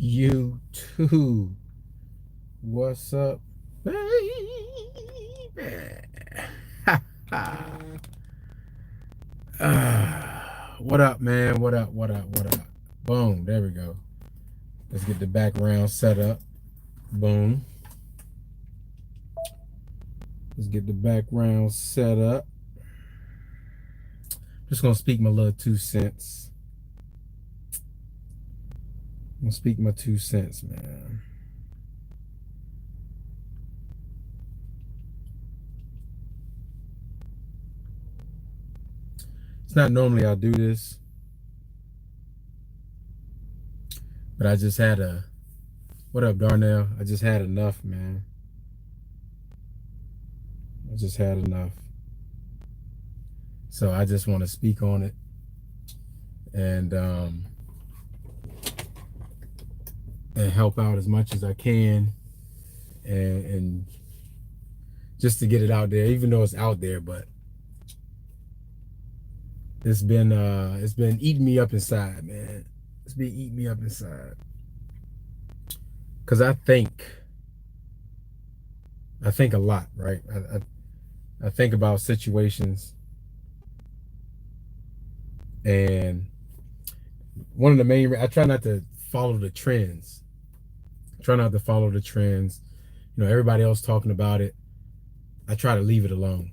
YouTube. What's up, baby? What up, man? What up? What up? What up? Boom. There we go. Let's get the background set up. Boom. Let's get the background set up. Just gonna speak my little 2 cents. I'm gonna speak my 2 cents, man. It's not normally I do this, but I just had a, what up, Darnell? I just had enough, man. I just had enough. So I just want to speak on it and help out as much as I can and just to get it out there, even though it's out there, but it's been eating me up inside, man. It's been eating me up inside. Cause I think a lot, right? I think about situations, and one of the main, I try not to follow the trends. You know, everybody else talking about it. I try to leave it alone.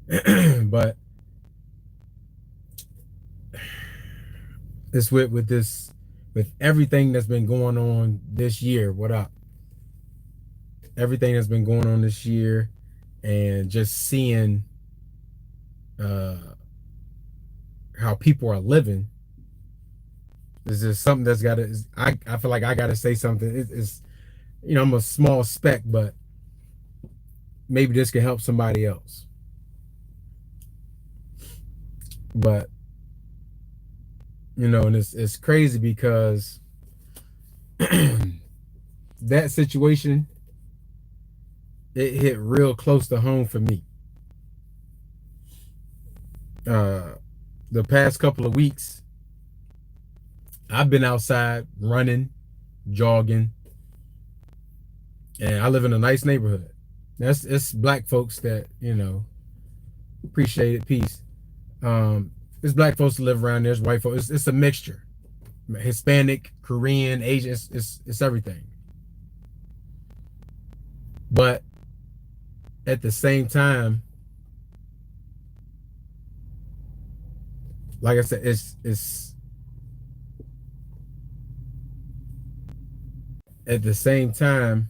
But it's with everything that's been going on this year. What up? Everything that's been going on this year, and just seeing how people are living. This is something that's got to. I feel like I got to say something. It's you know, I'm a small speck, but maybe this can help somebody else. But you know, and it's crazy because that situation, it hit real close to home for me. The past couple of weeks, I've been outside running, jogging, and I live in a nice neighborhood. It's black folks that, you know, appreciate it. Peace. There's black folks that live around there. There's white folks. It's a mixture. Hispanic, Korean, Asian. It's everything. But at the same time, like I said, it's at the same time.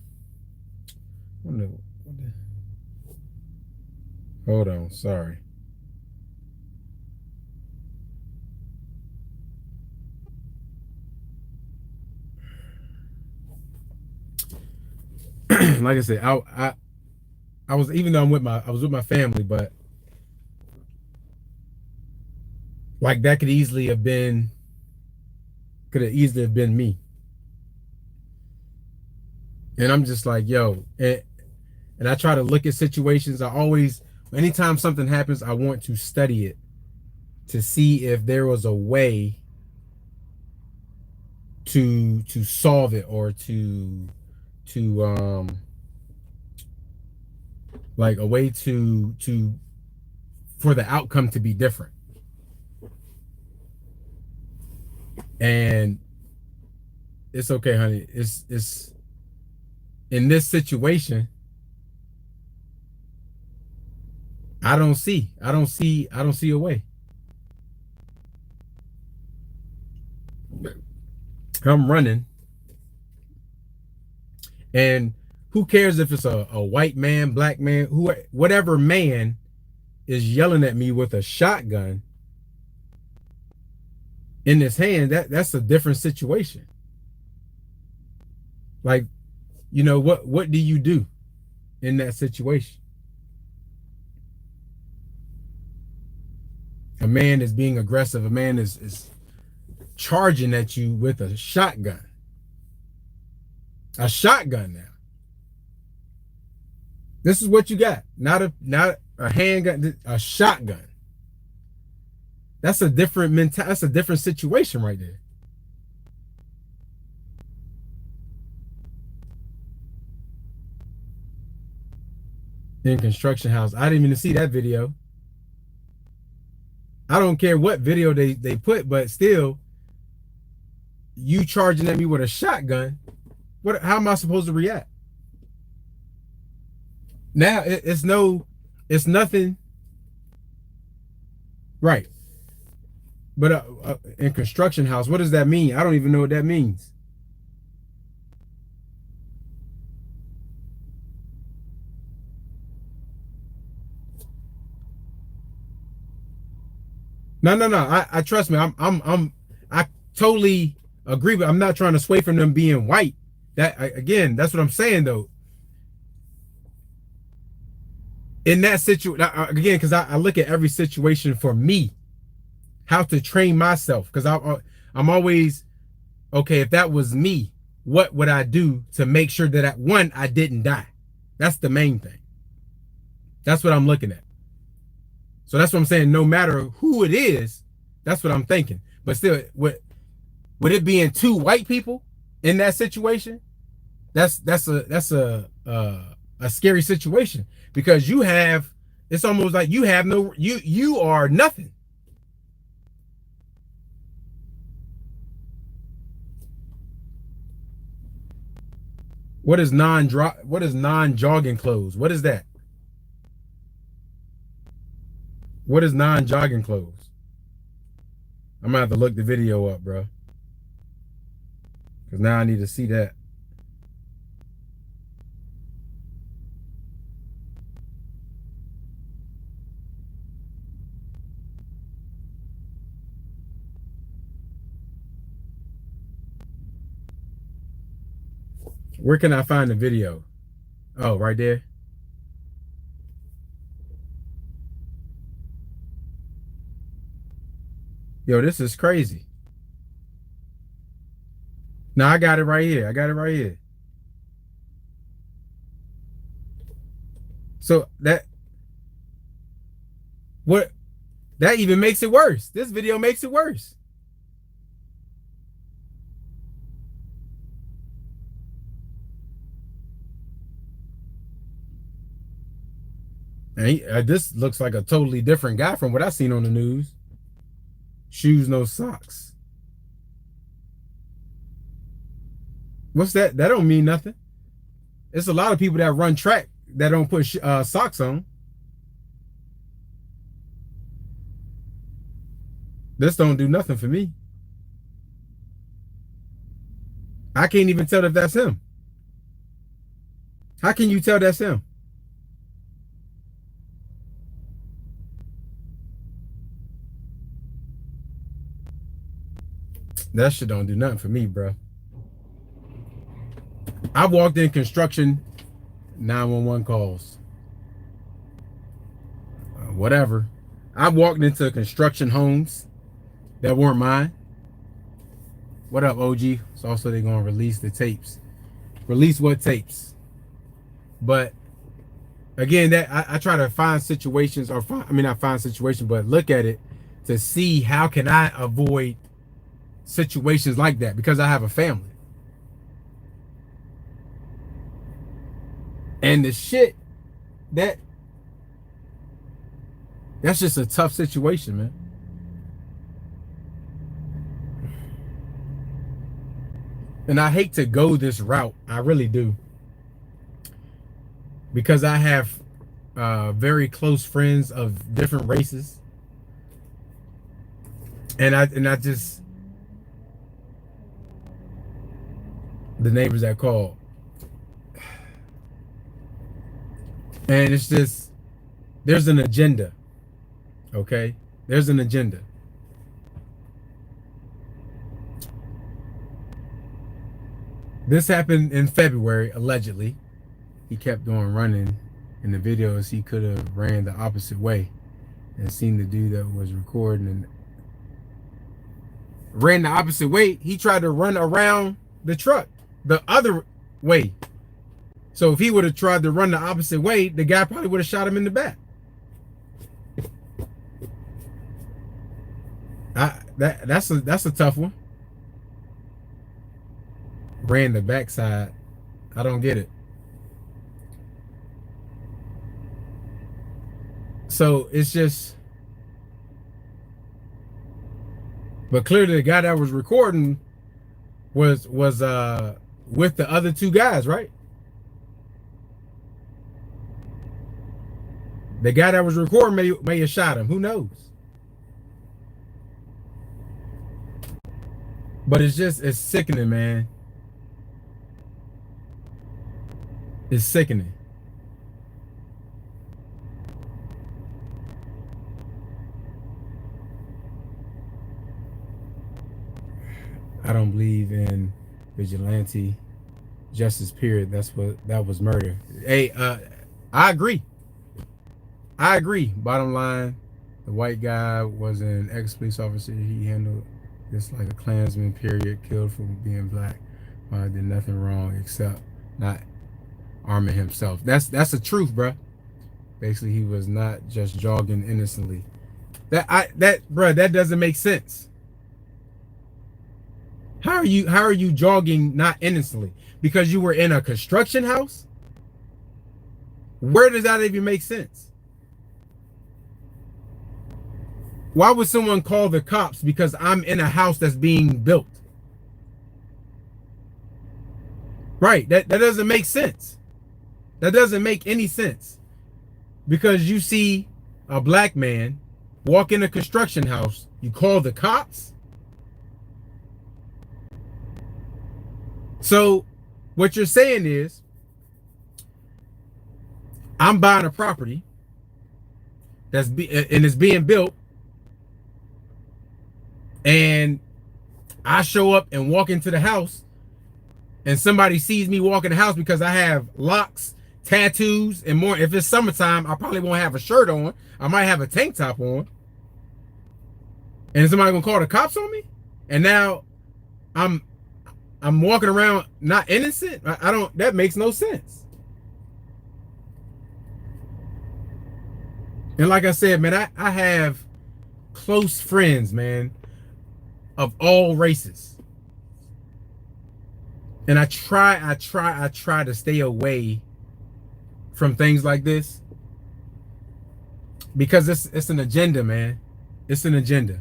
Hold on, sorry. Like I said, I was, even though I was with my family, but like that could have easily have been me. And I'm just like, yo, and I try to look at situations. I always, anytime something happens, I want to study it to see if there was a way to solve it, or to like a way to for the outcome to be different. And it's okay, honey. It's in this situation, I don't see a way. I'm running, and who cares if it's a white man, black man, whatever man is yelling at me with a shotgun in his hand, that's a different situation. Like, you know, what do you do in that situation? A man is being aggressive. A man is charging at you with a shotgun. A shotgun now. This is what you got. Not a handgun, a shotgun. That's a different that's a different situation right there. in construction house. I didn't even see that video. I don't care what video they put, but still, you charging at me with a shotgun. What? How am I supposed to react? Now it's nothing. Right. But in construction house, what does that mean? I don't even know what that means. No. I trust me. I totally agree, but I'm not trying to sway from them being white. Again, that's what I'm saying though. In that situation, again, because I look at every situation for me, how to train myself. Because I'm always okay. If that was me, what would I do to make sure that I didn't die? That's the main thing. That's what I'm looking at. So that's what I'm saying. No matter who it is, that's what I'm thinking. But still, would it being two white people in that situation? That's a scary situation because it's almost like you are nothing. What is non-jogging clothes? What is that? What is non-jogging clothes? I'm gonna have to look the video up, bro. Because now I need to see that. Where can I find the video? Oh, right there. Yo, this is crazy. Now I got it right here. I got it right here. So that even makes it worse. This video makes it worse. And this looks like a totally different guy from what I seen on the news. Shoes, no socks. What's that? That don't mean nothing. It's a lot of people that run track that don't put socks on. This don't do nothing for me. I can't even tell if that's him. How can you tell that's him? That shit don't do nothing for me, bro. I walked in construction, 911 calls. Whatever. I walked into construction homes that weren't mine. What up, OG? So also they're gonna release the tapes. Release what tapes? But again, that I try to find situations, not find situations, but look at it to see how can I avoid situations like that because I have a family. And the shit that's just a tough situation, man. And I hate to go this route. I really do. Because I have very close friends of different races. And I just, the neighbors that called. And it's just, there's an agenda. Okay? There's an agenda. This happened in February, allegedly. He kept on running. In the videos, he could have ran the opposite way and seen the dude that was recording and ran the opposite way. He tried to run around the truck the other way. So if he would have tried to run the opposite way, the guy probably would have shot him in the back. That's a tough one. Ran the backside. I don't get it. So it's just, but clearly the guy that was recording was with the other two guys, right? The guy that was recording may have shot him. Who knows? But it's sickening, man. It's sickening. I don't believe in vigilante justice, period. That was murder. Hey, I agree. I agree. Bottom line, the white guy was an ex-police officer. He handled this like a Klansman, period, killed for being black. Did nothing wrong except not arming himself. That's the truth, bruh. Basically, he was not just jogging innocently. That doesn't make sense. How are you jogging not innocently? Because you were in a construction house? Where does that even make sense? Why would someone call the cops because I'm in a house that's being built? Right, that doesn't make sense. That doesn't make any sense. Because you see a black man walk in a construction house, you call the cops? So what you're saying is, I'm buying a property and it's being built, and I show up and walk into the house, and somebody sees me walk in the house because I have locks, tattoos, and more. If it's summertime, I probably won't have a shirt on. I might have a tank top on. And is somebody gonna call the cops on me? And now I'm walking around not innocent? I don't, that makes no sense. And like I said, man, I have close friends, man, of all races. And I try to stay away from things like this because it's an agenda, man. It's an agenda.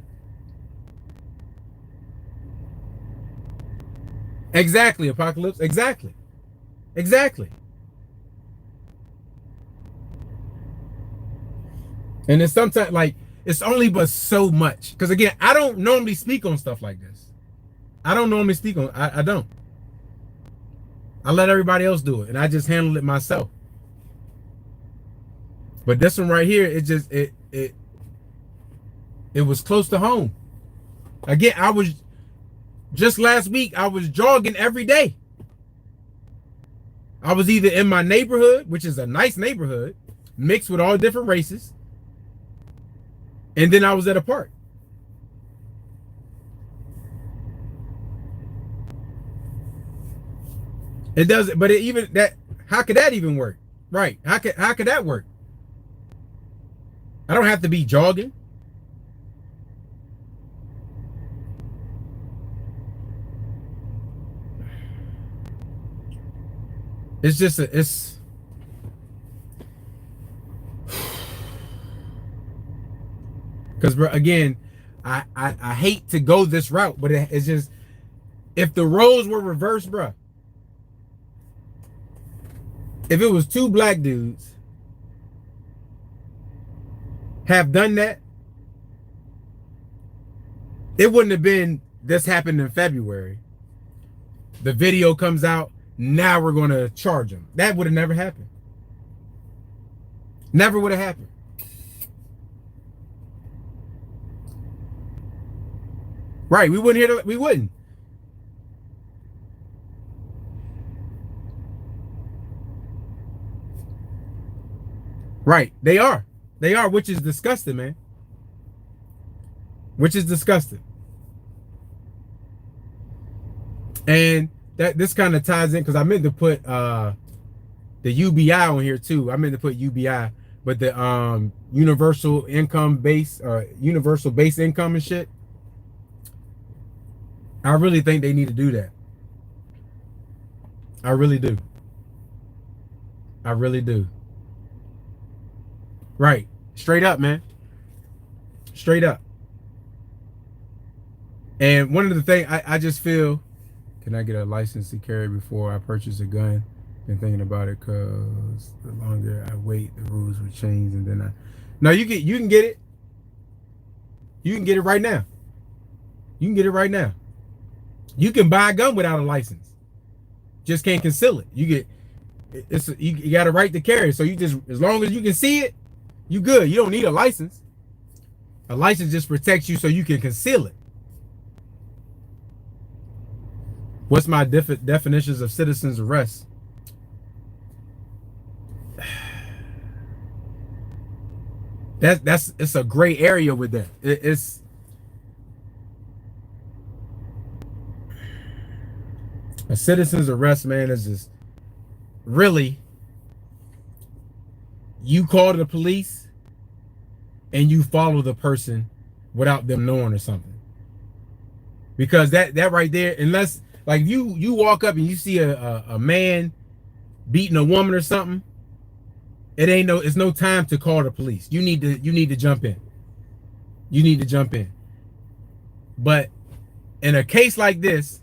Exactly, Apocalypse. Exactly. Exactly. And it's sometimes like it's only but so much. Because again, I don't normally speak on stuff like this. I don't normally speak on I don't. I let everybody else do it, and I just handle it myself. But this one right here, it was close to home. Again, I was just last week, I was jogging every day. I was either in my neighborhood, which is a nice neighborhood, mixed with all different races, and then I was at a park. It doesn't, but how could that even work? Right? How could that work? I don't have to be jogging. It's just it's because again, I hate to go this route, but it's just if the roles were reversed, bruh. If it was two black dudes have done that, it wouldn't have been this happened in February. The video comes out, now we're going to charge them. That would have never happened. Never would have happened. Right, we wouldn't hear we wouldn't. Right, they are, which is disgusting, man. Which is disgusting. And this kind of ties in because I meant to put the UBI on here too. I meant to put UBI, but the universal income base, universal base income and shit. I really think they need to do that. I really do. I really do. Right. Straight up, man. Straight up. And one of the things I just feel, can I get a license to carry before I purchase a gun? Been thinking about it because the longer I wait, the rules will change, and then no, you can get it. You can get it right now. You can get it right now. You can buy a gun without a license. Just can't conceal it. You got a right to carry. So you just, as long as you can see it, you good. You don't need a license. A license just protects you so you can conceal it. What's my definitions of citizen's arrest? It's a gray area with that. It's a citizen's arrest, man, is just really, you call the police and you follow the person without them knowing or something. Because that right there, unless like you walk up and you see a man beating a woman or something, it's no time to call the police. You need to jump in. You need to jump in. But in a case like this,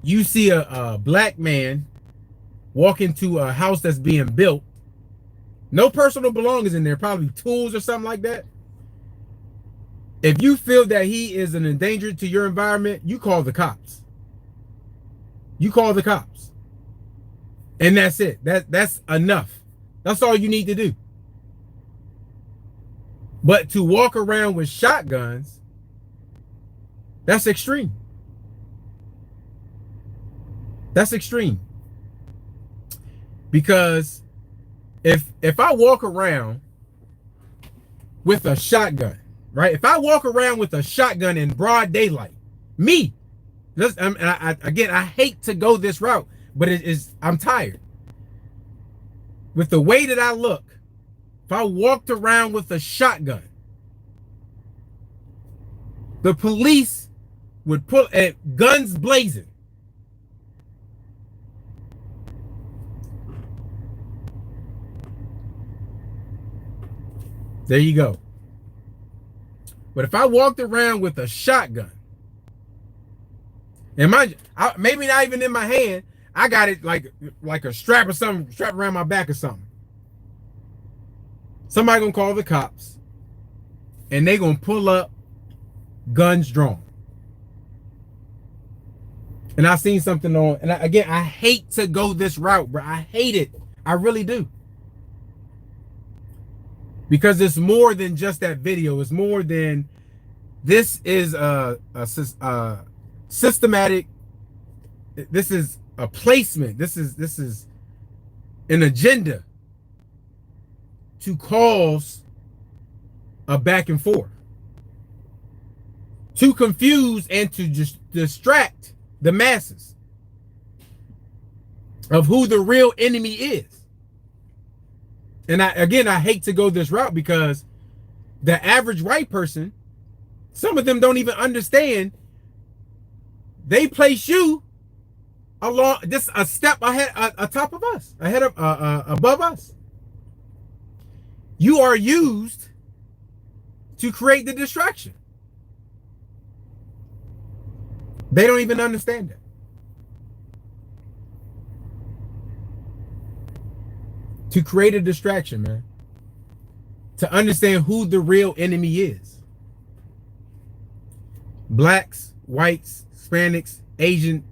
you see a black man walk into a house that's being built. No personal belongings in there, probably tools or something like that. If you feel that he is an endanger to your environment, you call the cops. You call the cops. And that's it. That's enough. That's all you need to do. But to walk around with shotguns, that's extreme. That's extreme. Because if I walk around with a shotgun, right? If I walk around with a shotgun in broad daylight, me, again, I hate to go this route, but I'm tired. With the way that I look, if I walked around with a shotgun, the police would pull at guns blazing. There you go. But if I walked around with a shotgun, and maybe not even in my hand, I got it like a strap or something, strapped around my back or something. Somebody gonna call the cops, and they gonna pull up, guns drawn. And I seen something on, and again, I hate to go this route, bro. I hate it. I really do. Because it's more than just that video. It's more than, this is a systematic, this is a placement. This is an agenda to cause a back and forth, to confuse and to just distract the masses of who the real enemy is. And I hate to go this route because the average white person, some of them don't even understand. They place you along, just a step ahead, atop of us, above us. You are used to create the distraction. They don't even understand that. To create a distraction, man. To understand who the real enemy is. Blacks, whites, Hispanics, Asian.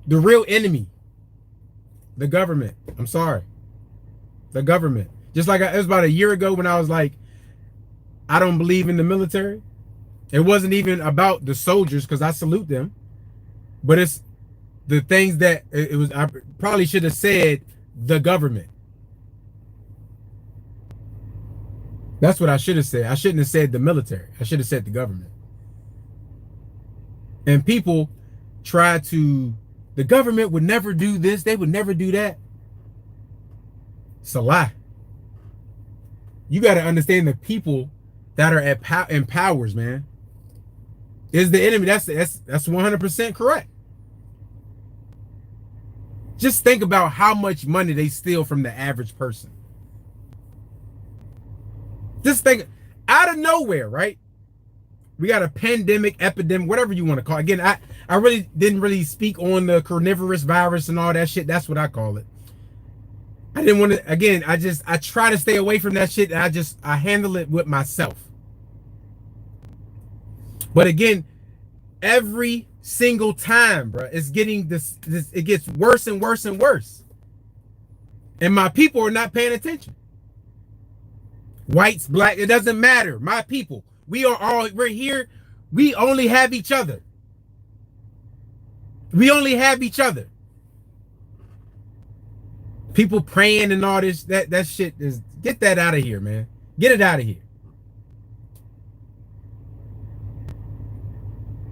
The real enemy. The government. I'm sorry. The government. Just like it was about a year ago when I was like, I don't believe in the military. It wasn't even about the soldiers, because I salute them. But it's the things that it was. I probably should have said the government. That's what I should have said. I shouldn't have said the military. I should have said the government. And people try to, the government would never do this. They would never do that. It's a lie. You got to understand the people that are in powers, man, is the enemy. That's 100% correct. Just think about how much money they steal from the average person. This thing out of nowhere, right? We got a pandemic, epidemic, whatever you want to call it. Again, I really didn't really speak on the coronavirus virus and all that shit. That's what I call it. I didn't want to, again, I try to stay away from that shit. And I handle it with myself. But again, every single time, bro, it's getting it gets worse and worse and worse. And my people are not paying attention. Whites, black, it doesn't matter. My people, we're here. We only have each other. We only have each other. People praying and all this, that shit is, get that out of here, man. Get it out of here.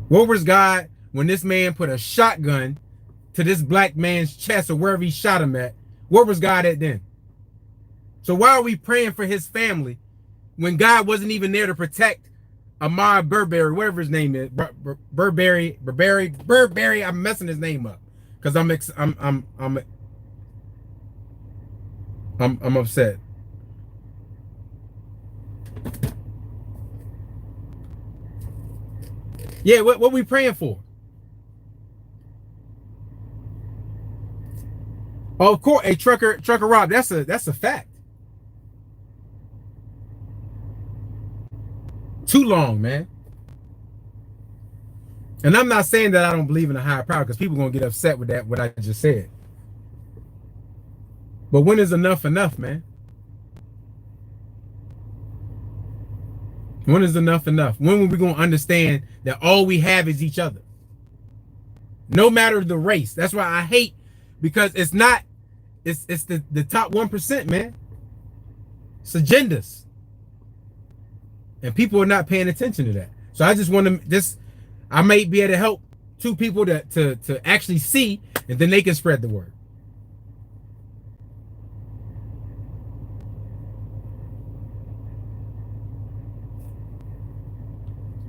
Where was God when this man put a shotgun to this black man's chest or wherever he shot him at? Where was God at then? So why are we praying for his family when God wasn't even there to protect Ahmaud Burberry, whatever his name is, Burberry. I'm messing his name up because I'm upset. Yeah, what we praying for? Oh, of course, a trucker rob. That's a fact. Too long, man. And I'm not saying that I don't believe in a higher power because people are gonna get upset with that, what I just said. But when is enough, man? When is enough? When are we gonna understand that all we have is each other? No matter the race. That's why I hate, because it's not, it's the top 1%, man. It's agendas. And people are not paying attention to that. So I just want to I may be able to help two people to actually see, and then they can spread the word.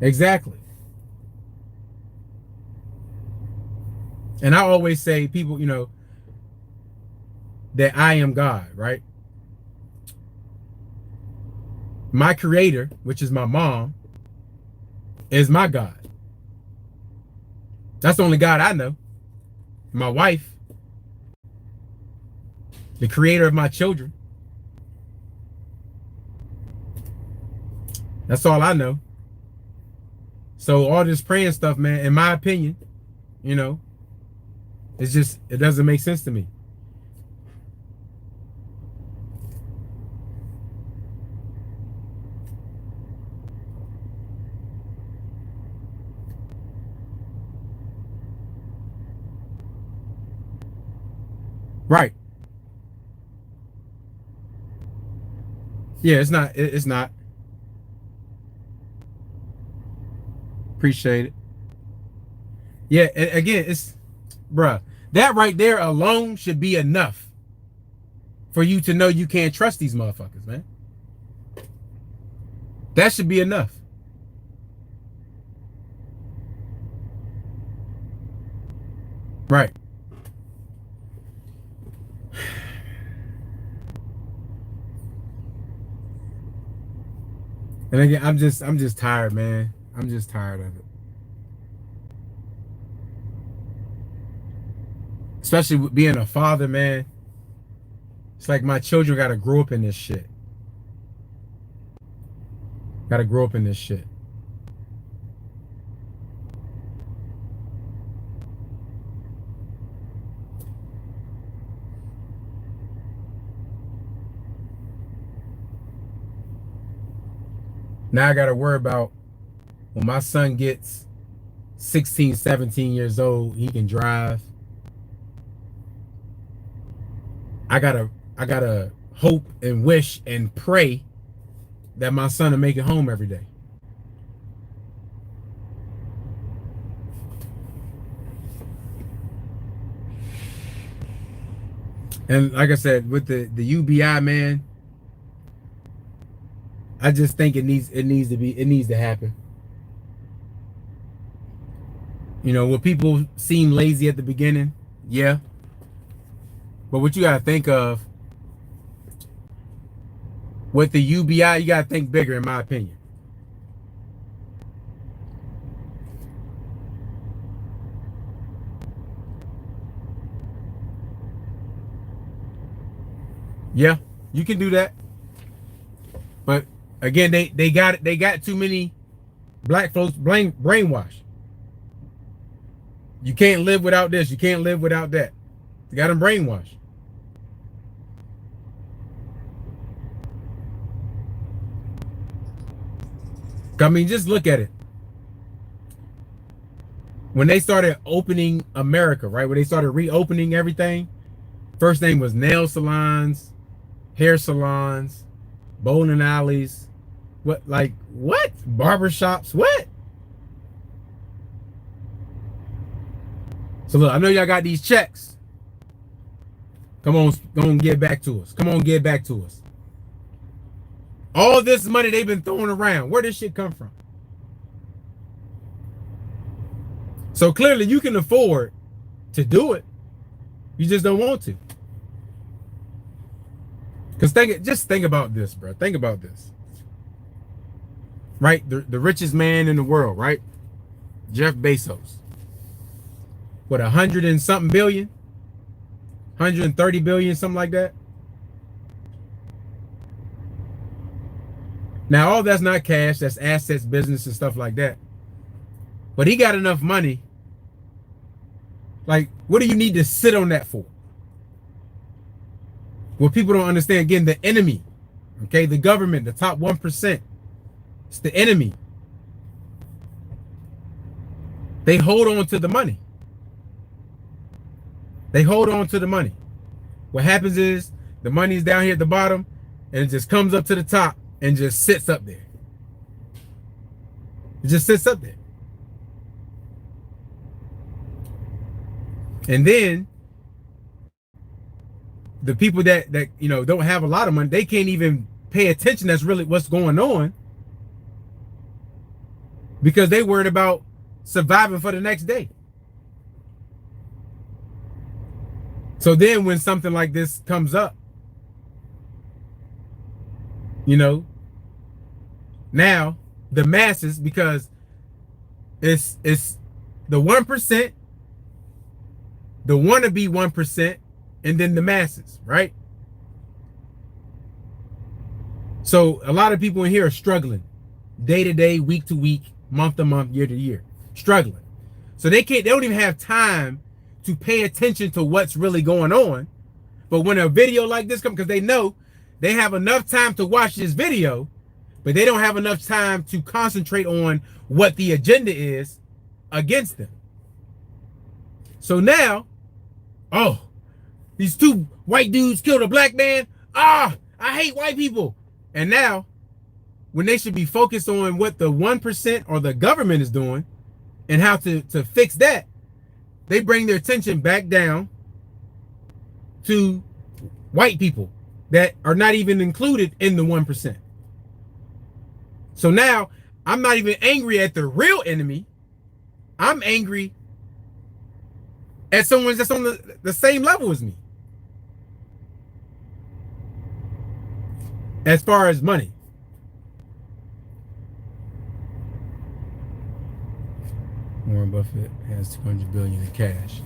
Exactly. And I always say, people, that I am God, right? My creator, which is my mom, is my God. That's the only God I know. My wife, the creator of my children. That's all I know. So all this praying stuff, man, in my opinion, it's just, it doesn't make sense to me. Right. Yeah, it's not. Appreciate it. Yeah, again, bruh, that right there alone should be enough for you to know you can't trust these motherfuckers, man. That should be enough. Right. And again, I'm just tired, man. I'm just tired of it. Especially with being a father, man. It's like my children gotta grow up in this shit. Gotta grow up in this shit. Now I gotta worry about when my son gets 16, 17 years old, he can drive. I gotta hope and wish and pray that my son will make it home every day. And like I said, with the UBI, man, I just think it needs to happen. Will people seem lazy at the beginning? Yeah. But what you gotta think of, with the UBI, you gotta think bigger, in my opinion. Yeah, you can do that. But again, they got too many black folks brainwashed. You can't live without this. You can't live without that. You got them brainwashed. I mean, just look at it. When they started opening America, right? When they started reopening everything, first thing was nail salons, hair salons, bowling alleys, what barbershops, what? So look, I know y'all got these checks. Come on, get back to us. Come on, get back to us. All this money they've been throwing around, where does shit come from? So clearly you can afford to do it. You just don't want to. Because just think about this, bro. Think about this. Right? The richest man in the world, right? Jeff Bezos. What, 100 and something billion? 130 billion, something like that? Now, all that's not cash. That's assets, business, and stuff like that. But he got enough money. Like, what do you need to sit on that for? What people don't understand, again, the enemy, okay, the government, the top 1%, it's the enemy. They hold on to the money. They hold on to the money. What happens is the money's down here at the bottom and it just comes up to the top and just sits up there. It just sits up there. And then the people that you know don't have a lot of money, they can't even pay attention. That's really what's going on, because they worried about surviving for the next day. So then when something like this comes up, you know, now the masses, because it's the 1%, the wannabe 1%, and then the masses, right? So a lot of people in here are struggling day to day, week to week, month to month, year to year, struggling. So they don't even have time to pay attention to what's really going on. But when a video like this comes, because they know they have enough time to watch this video, but they don't have enough time to concentrate on what the agenda is against them. So now, oh, these two white dudes killed a black man. Ah, I hate white people. And now, when they should be focused on what the 1% or the government is doing and how to fix that, they bring their attention back down to white people that are not even included in the 1%. So now, I'm not even angry at the real enemy. I'm angry at someone that's on the same level as me. As far as money. Warren Buffett has 200 billion in cash.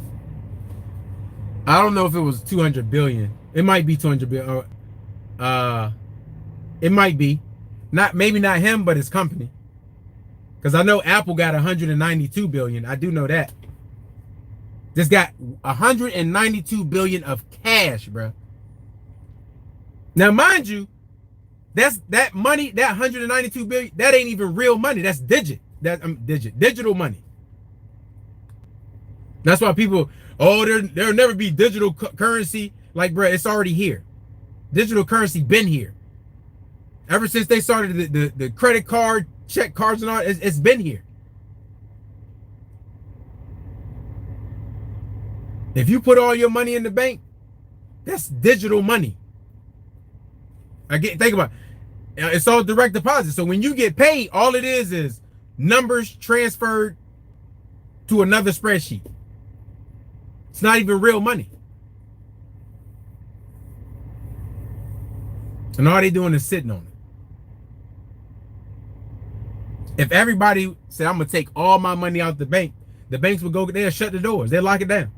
I don't know if it was 200 billion. It might be 200 billion. It might be. Maybe not him, but his company. Because I know Apple got 192 billion. I do know that. Just got 192 billion of cash, bro. Now, mind you, that money, that 192 billion, that ain't even real money. That's digital money. That's why people, there'll never be digital currency. Like, bro, it's already here. Digital currency been here. Ever since they started the credit card, check cards and all, it's been here. If you put all your money in the bank, that's digital money. Again, think about it. It's all direct deposit. So when you get paid, all it is numbers transferred to another spreadsheet. It's not even real money. And all they doing is sitting on it. If everybody said, I'm going to take all my money out the banks would go there and shut the doors. They'll lock it down.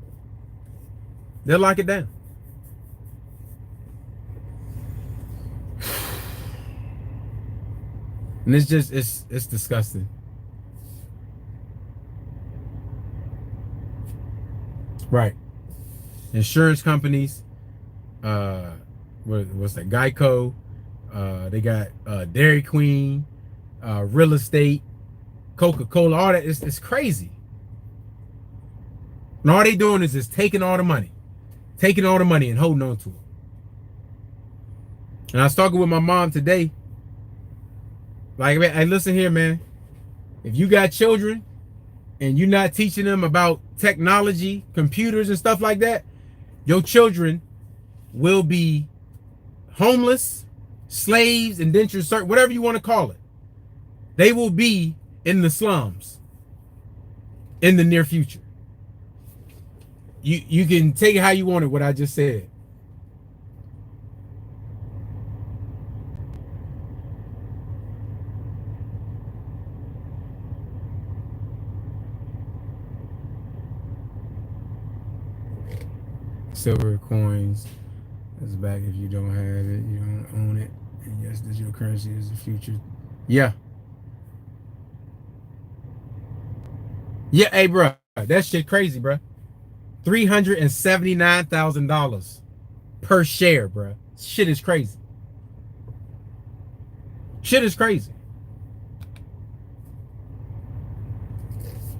They'll lock it down. And it's just, it's disgusting. Right. Insurance companies, what's that? Geico. They got Dairy Queen, real estate, Coca-Cola, all that. It's crazy. And all they doing is just taking all the money and holding on to it. And I was talking with my mom today. Like, man, hey, listen here, man. If you got children and you're not teaching them about technology, computers and stuff like that, your children will be homeless, slaves, indentured servants, whatever you want to call it. They will be in the slums in the near future. You can take it how you want it, what I just said. Silver coins is back. If you don't have it, you don't own it. And yes, digital currency is the future. Yeah. Yeah, hey, bro. That shit crazy, bro. $379,000 per share, bro. Shit is crazy. Shit is crazy.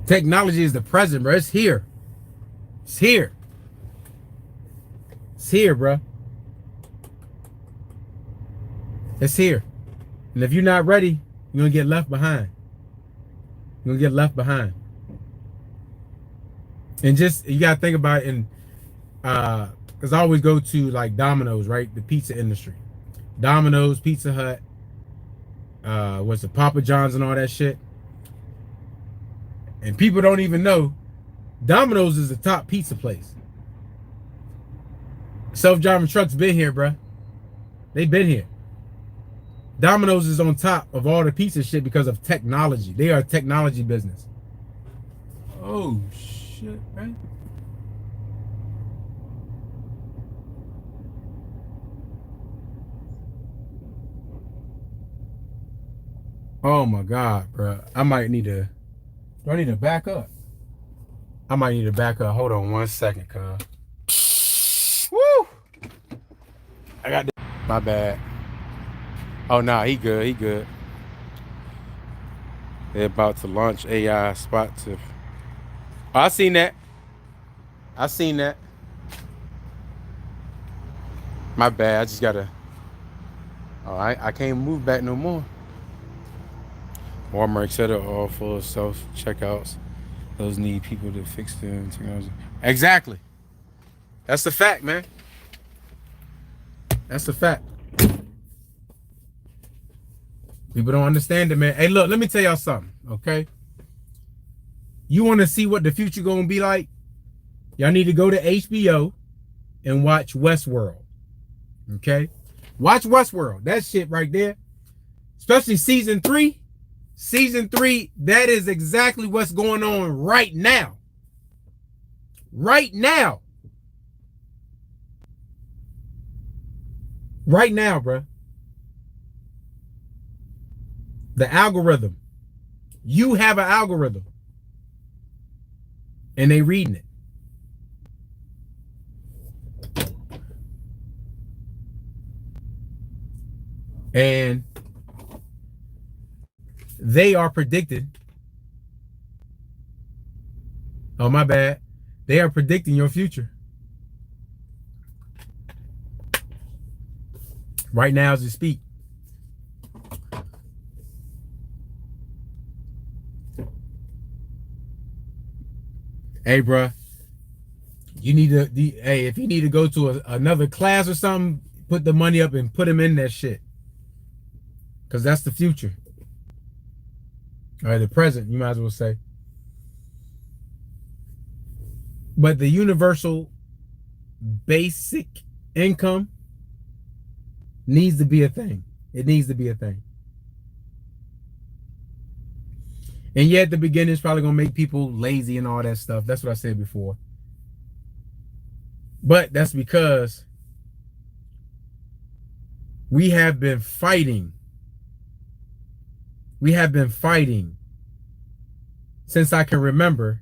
Technology is the present, bro. It's here. It's here. It's here, bro. It's here. And if you're not ready, you're going to get left behind. You're going to get left behind. And just, you got to think about it, and because I always go to like Domino's, right? The pizza industry. Domino's, Pizza Hut, what's the Papa John's and all that shit. And people don't even know Domino's is the top pizza place. Self-driving trucks been here, bruh. They've been here. Domino's is on top of all the pizza shit because of technology. They are a technology business. Oh, shit, right? Oh, my God, bruh. I might need to... Do I need to back up? I might need to back up. Hold on 1 second, cuz. Woo! I got this. My bad. Oh, nah, he good. He good. They're about to launch AI spot to... Oh, I seen that. I seen that. My bad. I just gotta... Oh, I can't move back no more. Walmart, etc. all full of self-checkouts. Those need people to fix them. Technology. Exactly. That's the fact, man. That's the fact. People don't understand it, man. Hey, look, let me tell y'all something, okay? You want to see what the future gonna be like? Y'all need to go to HBO and watch Westworld, okay? Watch Westworld. That shit right there, especially season 3. Season 3, that is exactly what's going on right now. Right now. Right now, bro. The algorithm. You have an algorithm. And they reading it. And they are predicting. Oh, my bad. They are predicting your future. Right now as we speak. Hey, bro. You need to, hey, if you need to go to another class or something, put the money up and put them in that shit. Because that's the future. Or the present, you might as well say. But the universal basic income Needs to be a thing. It needs to be a thing. And yeah, at the beginning, it's probably gonna make people lazy and all that stuff. That's what I said before. But that's because we have been fighting. We have been fighting since I can remember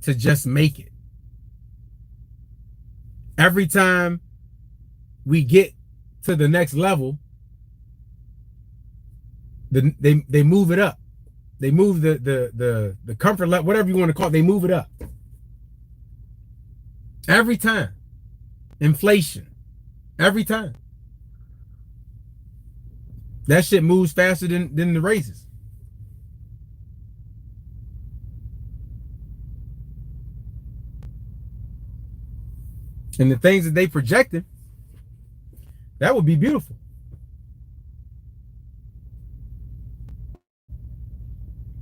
to just make it. Every time we get to the next level, they move it up. They move the comfort level, whatever you want to call it, they move it up. Every time. Inflation. Every time. That shit moves faster than the raises. And the things that they projected, that would be beautiful.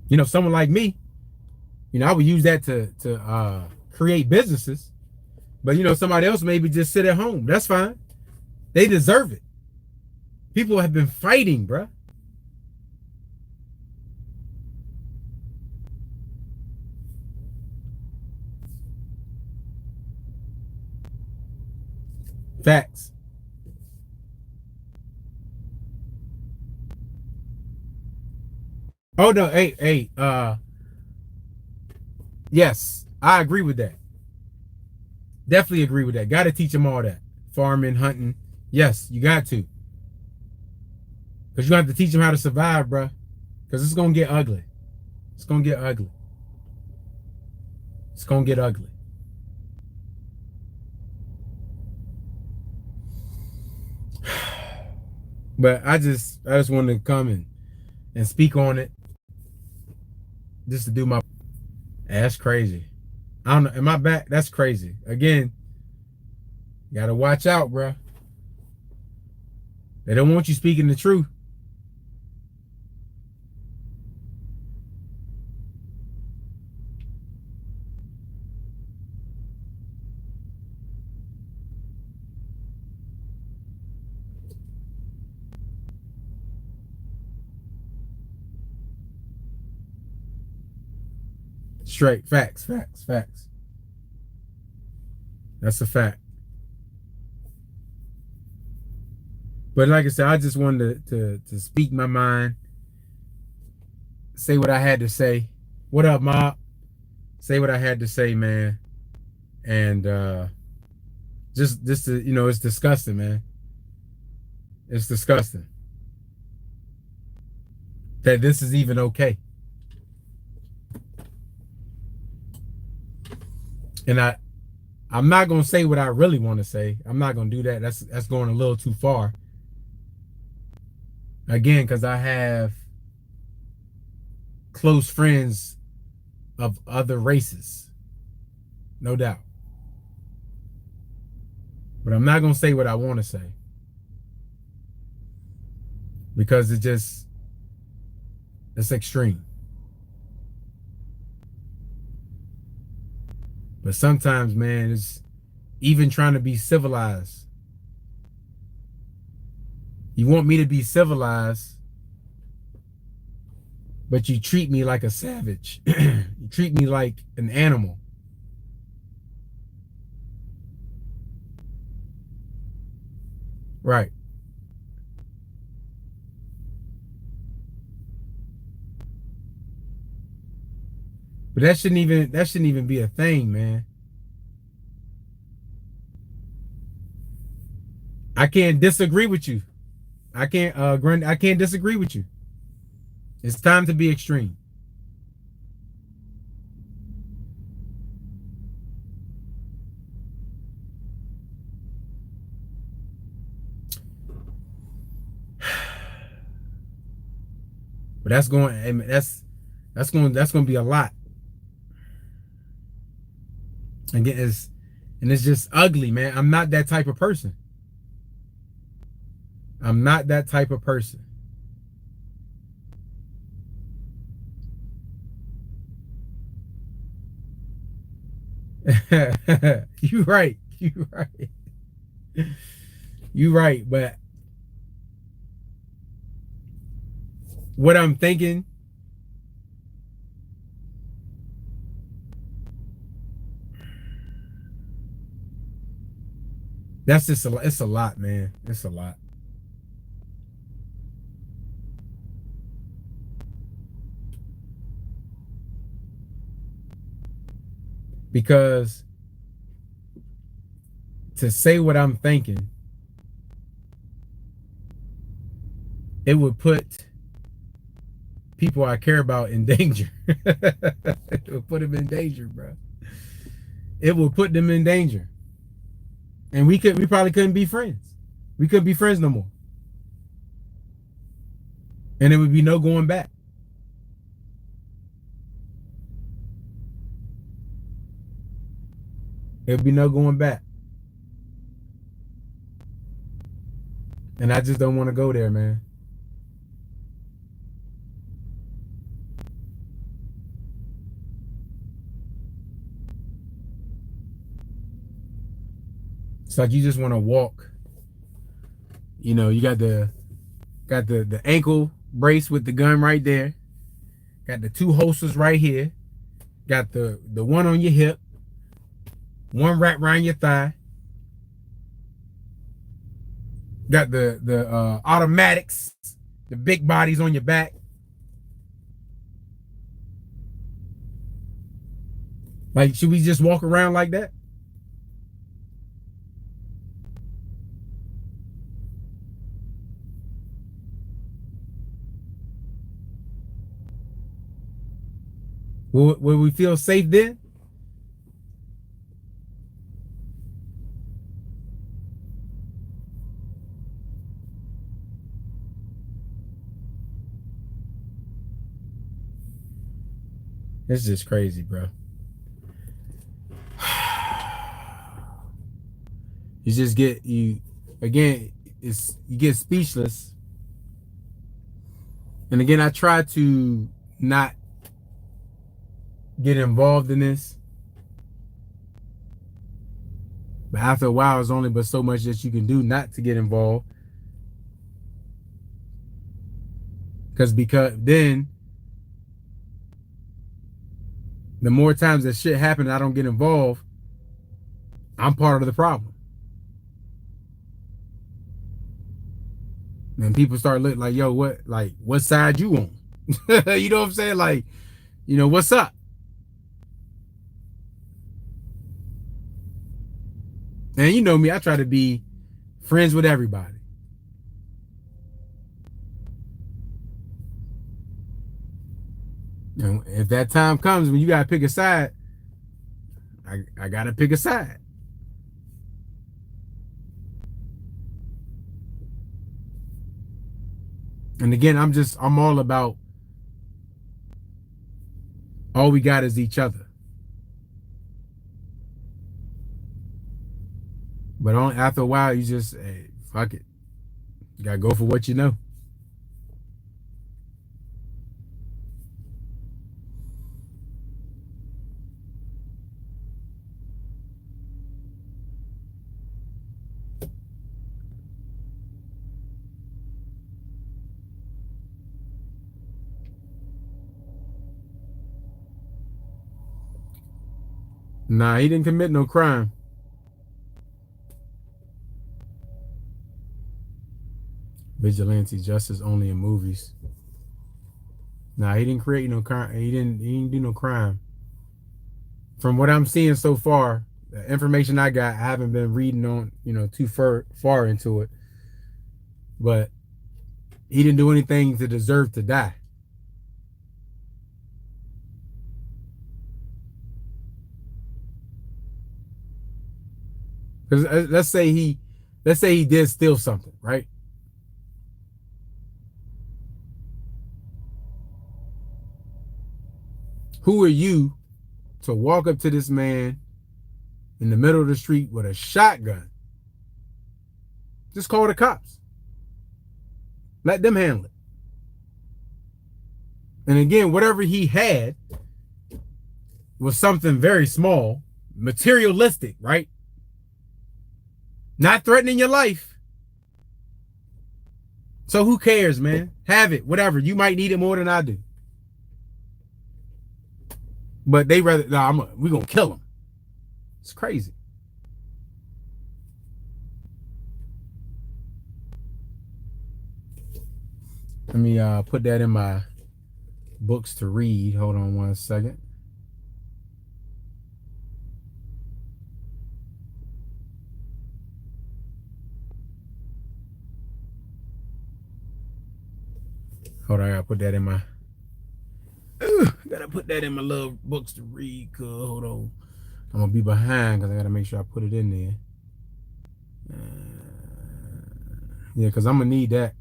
You know, someone like me, you know, I would use that to create businesses. But, you know, somebody else maybe just sit at home. That's fine. They deserve it. People have been fighting, bruh. Facts. Oh no, hey, yes, I agree with that. Definitely agree with that. Got to teach them all that. Farming, hunting. Yes, you got to. Because you have to teach them how to survive, bruh. Because it's going to get ugly. It's going to get ugly. It's going to get ugly. But I just wanted to come and speak on it. Just to do my... That's crazy. I don't know. Am I back? That's crazy. Again, you got to watch out, bruh. They don't want you speaking the truth. Straight facts. That's a fact. But like I said, I just wanted to speak my mind, say what I had to say. What up, Mob? Say what I had to say, man. And just to, you know, it's disgusting, man. It's disgusting that this is even okay. And I'm not gonna say what I really want to say. I'm not gonna do that. That's going a little too far. Again, because I have close friends of other races, no doubt. But I'm not gonna say what I want to say because it's extreme. But sometimes, man, it's even trying to be civilized. You want me to be civilized, but you treat me like a savage. You treat me like an animal. Right. But that shouldn't even be a thing, man. I can't disagree with you. I can't disagree with you. It's time to be extreme. But that's going to be a lot. Again, it's just ugly, man. I'm not that type of person. I'm not that type of person. You right. You right. You right. But what I'm thinking. That's just it's a lot, man. It's a lot. Because to say what I'm thinking, it would put people I care about in danger. It would put them in danger, bro. It would put them in danger. And we probably couldn't be friends. We couldn't be friends no more. And it would be no going back. It would be no going back. And I just don't want to go there, man. It's like you just want to walk. You know, you got the ankle brace with the gun right there. Got the two holsters right here. Got the one on your hip. One wrapped around your thigh. Got the automatics, the big bodies on your back. Like, should we just walk around like that? Will we feel safe then? It's just crazy, bro. You just get you get speechless. And again, I try to not get involved in this. But after a while, it's only but so much that you can do not to get involved. Because then the more times that shit happens, I don't get involved, I'm part of the problem. And people start looking like, yo, what side you on? You know what I'm saying? Like, you know, what's up? And you know me, I try to be friends with everybody. And if that time comes when you gotta pick a side, I gotta pick a side. And again, I'm all about all we got is each other. But after a while, you just, hey, fuck it. You gotta go for what you know. Nah, he didn't commit no crime. Vigilante justice only in movies. Nah, he didn't create no crime. He didn't do no crime. From what I'm seeing so far, the information I got, I haven't been reading on, too far into it. But he didn't do anything to deserve to die. Because let's say he did steal something, right? Who are you to walk up to this man in the middle of the street with a shotgun? Just call the cops. Let them handle it. And again, whatever he had was something very small, materialistic, right? Not threatening your life. So who cares, man? Have it, whatever. You might need it more than I do. But they rather, nah, we gonna kill them. It's crazy. Let me put that in my books to read. Hold on one second. Hold on, I gotta put that in my. Gotta put that in my little books to read. Cause hold on, I'm gonna be behind because I gotta make sure I put it in there. Yeah, because I'm gonna need that.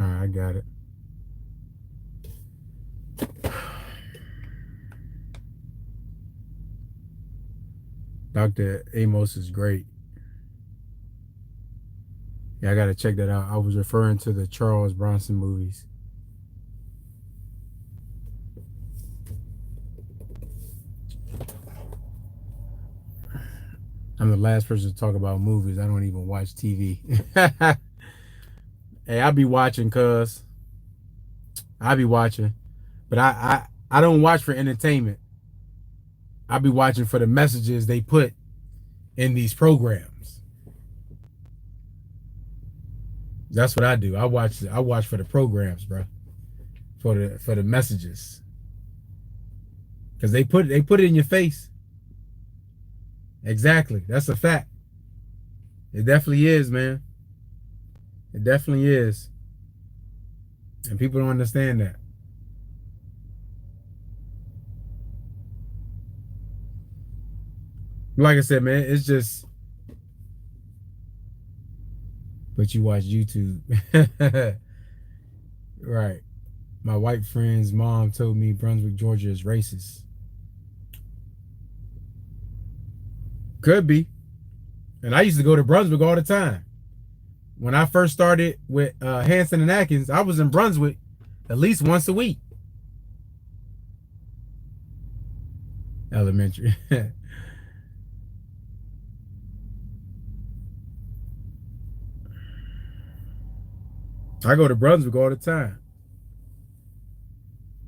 All right, I got it. Dr. Amos is great. Yeah, I gotta check that out. I was referring to the Charles Bronson movies. I'm the last person to talk about movies. I don't even watch TV. Hey, I be watching, cuz. I be watching. But I don't watch for entertainment. I be watching for the messages they put in these programs. That's what I do. I watch for the programs, bro. For the messages. Cause they put it in your face. Exactly. That's a fact. It definitely is, man. It definitely is. And people don't understand that. Like I said, man, it's just. But you watch YouTube. Right. My white friend's mom told me Brunswick, Georgia is racist. Could be. And I used to go to Brunswick all the time. When I first started with Hanson and Atkins, I was in Brunswick at least once a week. Elementary. I go to Brunswick all the time.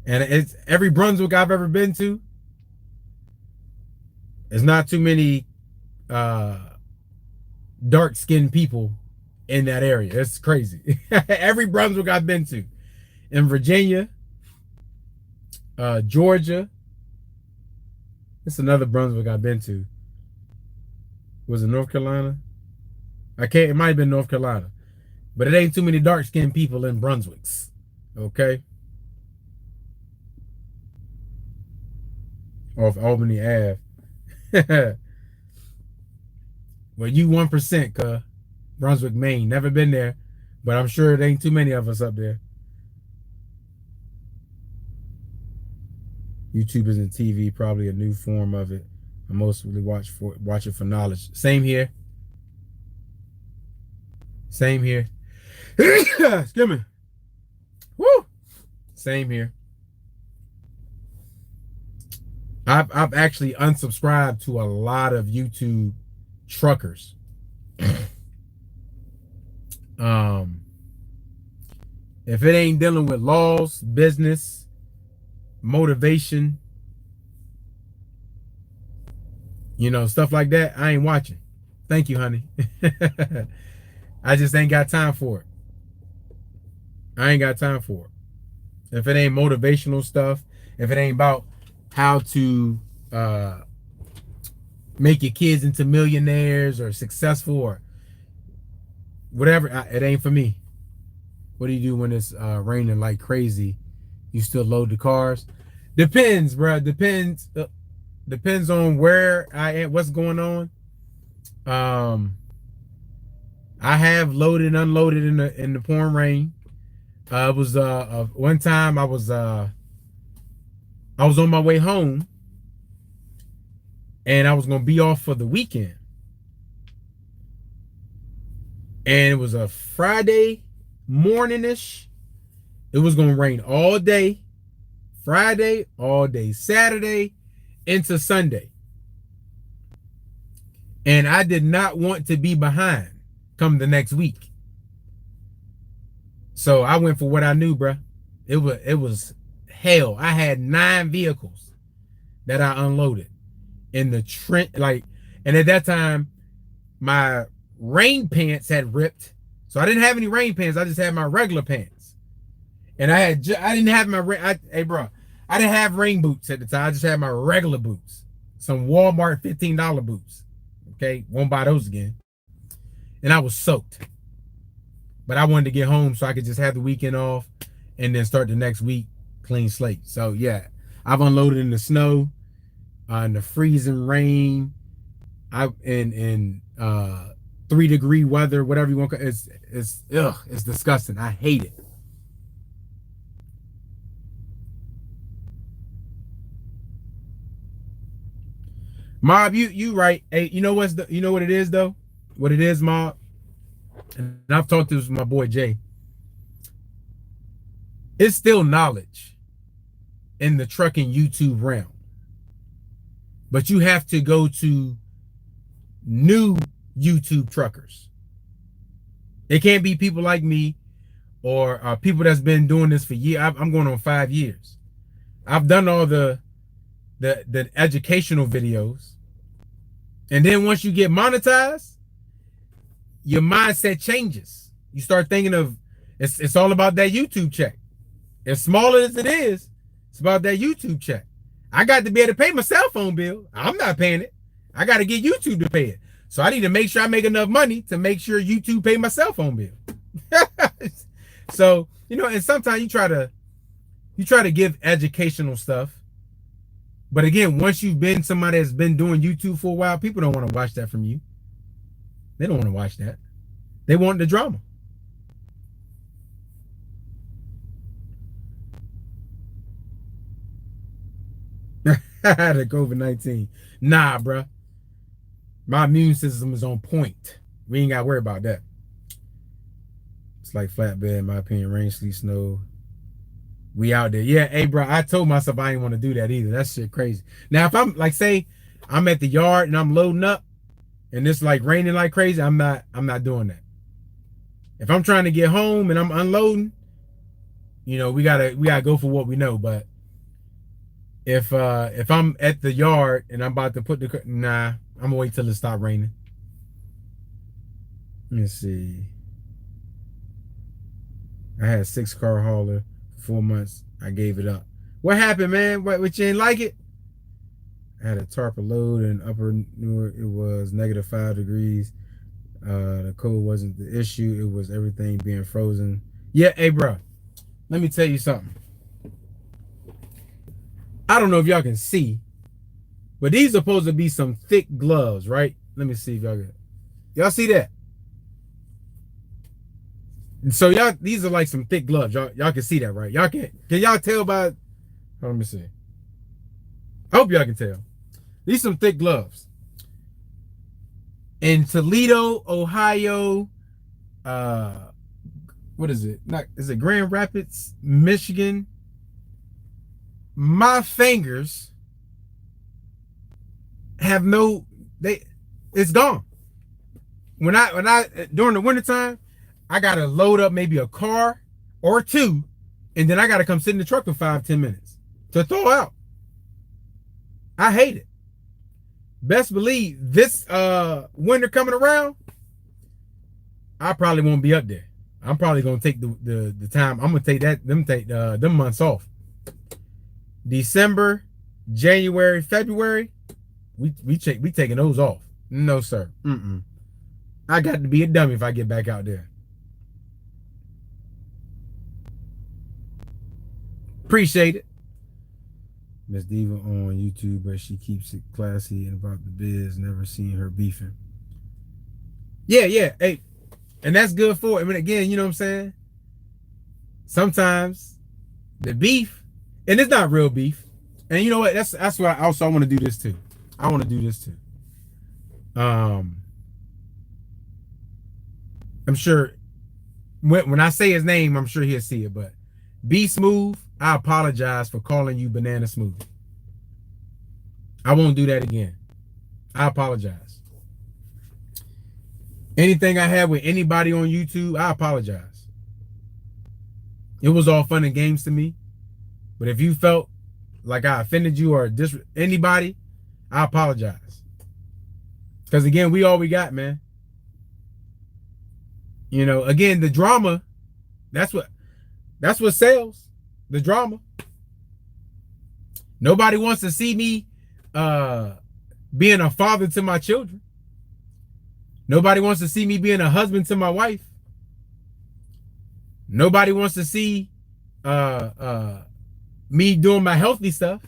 And it's every Brunswick I've ever been to. There's not too many dark-skinned people in that area. It's crazy. Every Brunswick I've been to. In Virginia, Georgia. It's another Brunswick I've been to. Was it North Carolina? It might have been North Carolina. But it ain't too many dark-skinned people in Brunswicks. Okay? Off Albany Ave. Well, you 1%, cuz. Brunswick, Maine. Never been there. But I'm sure it ain't too many of us up there. YouTube isn't TV, probably a new form of it. I mostly watch it for knowledge. Same here. Same here. Excuse me. Woo! Same here. I've actually unsubscribed to a lot of YouTube truckers. If it ain't dealing with laws, business, motivation, stuff like that, I ain't watching. Thank you, honey. I just ain't got time for it. I ain't got time for it. If it ain't motivational stuff, if it ain't about how to make your kids into millionaires or successful or whatever, it ain't for me. What do you do when it's raining like crazy? You still load the cars? Depends, bro. Depends depends on where I am, what's going on. I have loaded and unloaded in the pouring rain. It was one time I was on my way home and I was gonna be off for the weekend. And it was a Friday morning-ish. It was gonna rain all day, Friday, all day, Saturday, into Sunday. And I did not want to be behind come the next week. So I went for what I knew, bruh. It was hell. I had 9 vehicles that I unloaded in the Trent, like, and at that time, my rain pants had ripped. So I didn't have any rain pants. I just had my regular pants. And I didn't have my, hey, bro, I didn't have rain boots at the time. I just had my regular boots. Some Walmart $15 boots. Okay, won't buy those again. And I was soaked. But I wanted to get home so I could just have the weekend off and then start the next week clean slate. So yeah, I've unloaded in the snow, in the freezing rain, in 3-degree weather, whatever you want. It's disgusting. I hate it. Mob, you right. Hey, you know what it is though? What it is, Mob? And I've talked to this with my boy Jay. It's still knowledge in the trucking YouTube realm. But you have to go to new YouTube truckers. It can't be people like me or people that's been doing this for years. I'm going on 5 years. I've done all the educational videos. And then once you get monetized, your mindset changes. You start thinking of, it's all about that YouTube check. As small as it is, it's about that YouTube check. I got to be able to pay my cell phone bill. I'm not paying it. I got to get YouTube to pay it. So I need to make sure I make enough money to make sure YouTube pay my cell phone bill. So, and sometimes you try to give educational stuff. But again, once you've been somebody that's been doing YouTube for a while, people don't want to watch that from you. They don't want to watch that. They want the drama. The COVID-19. Nah, bruh. My immune system is on point. We ain't got to worry about that. It's like flatbed, in my opinion. Rain, sleet, snow. We out there. Yeah, hey, bro, I told myself I didn't want to do that either. That shit crazy. Now, if I'm, like, say, I'm at the yard and I'm loading up and it's, like, raining like crazy, I'm not doing that. If I'm trying to get home and I'm unloading, we gotta go for what we know. But if I'm at the yard and I'm about to put I'm gonna wait till it stop raining. Let's see. I had a 6-car hauler for 4 months. I gave it up. What happened, man? What you ain't like it? I had a tarp load in Upper Newark. It was -5 degrees. The cold wasn't the issue. It was everything being frozen. Yeah, hey, bro. Let me tell you something. I don't know if y'all can see, but these are supposed to be some thick gloves, right? Let me see if y'all see that. So y'all, these are like some thick gloves. Y'all can see that, right? Y'all can y'all tell by? Let me see. I hope y'all can tell. These some thick gloves. In Toledo, Ohio, what is it? Is it Grand Rapids, Michigan? My fingers have it's gone. When I during the wintertime, I gotta load up maybe a car or 2, and then I gotta come sit in the truck for 5-10 minutes to throw out. I hate it. Best believe this winter coming around, I probably won't be up there. I'm probably gonna take the time. I'm gonna take them months off. December, January, February, we taking those off. No, sir. I got to be a dummy if I get back out there. Appreciate it. Miss Diva on YouTube, but she keeps it classy and about the biz. Never seen her beefing. Yeah, yeah. Hey, and that's good for it. I mean, again, you know what I'm saying? Sometimes the beef, and it's not real beef. And you know what? That's why I want to do this too. I want to do this too. I'm sure when I say his name, I'm sure he'll see it. But Be Smooth, I apologize for calling you Banana Smooth. I won't do that again. I apologize. Anything I had with anybody on YouTube, I apologize. It was all fun and games to me. But if you felt like I offended you or anybody, I apologize. Because again, we all we got, man. You know, again, the drama, that's what sells. The drama. Nobody wants to see me being a father to my children. Nobody wants to see me being a husband to my wife. Nobody wants to see me doing my healthy stuff.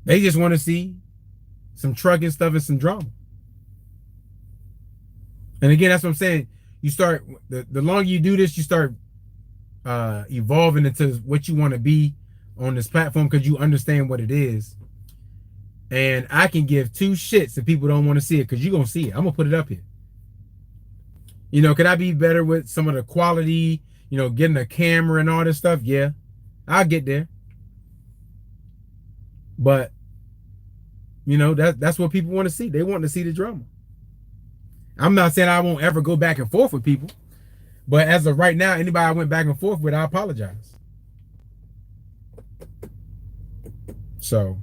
They just want to see some trucking stuff and some drama. And again, that's what I'm saying. You start, the longer you do this, you start evolving into what you want to be on this platform because you understand what it is. And I can give two shits if people don't want to see it because you're going to see it. I'm going to put it up here. You know, could I be better with some of the quality, you know, getting a camera and all this stuff? Yeah, I'll get there. But, you know, that's what people want to see. They want to see the drama. I'm not saying I won't ever go back and forth with people. But as of right now, anybody I went back and forth with, I apologize. So,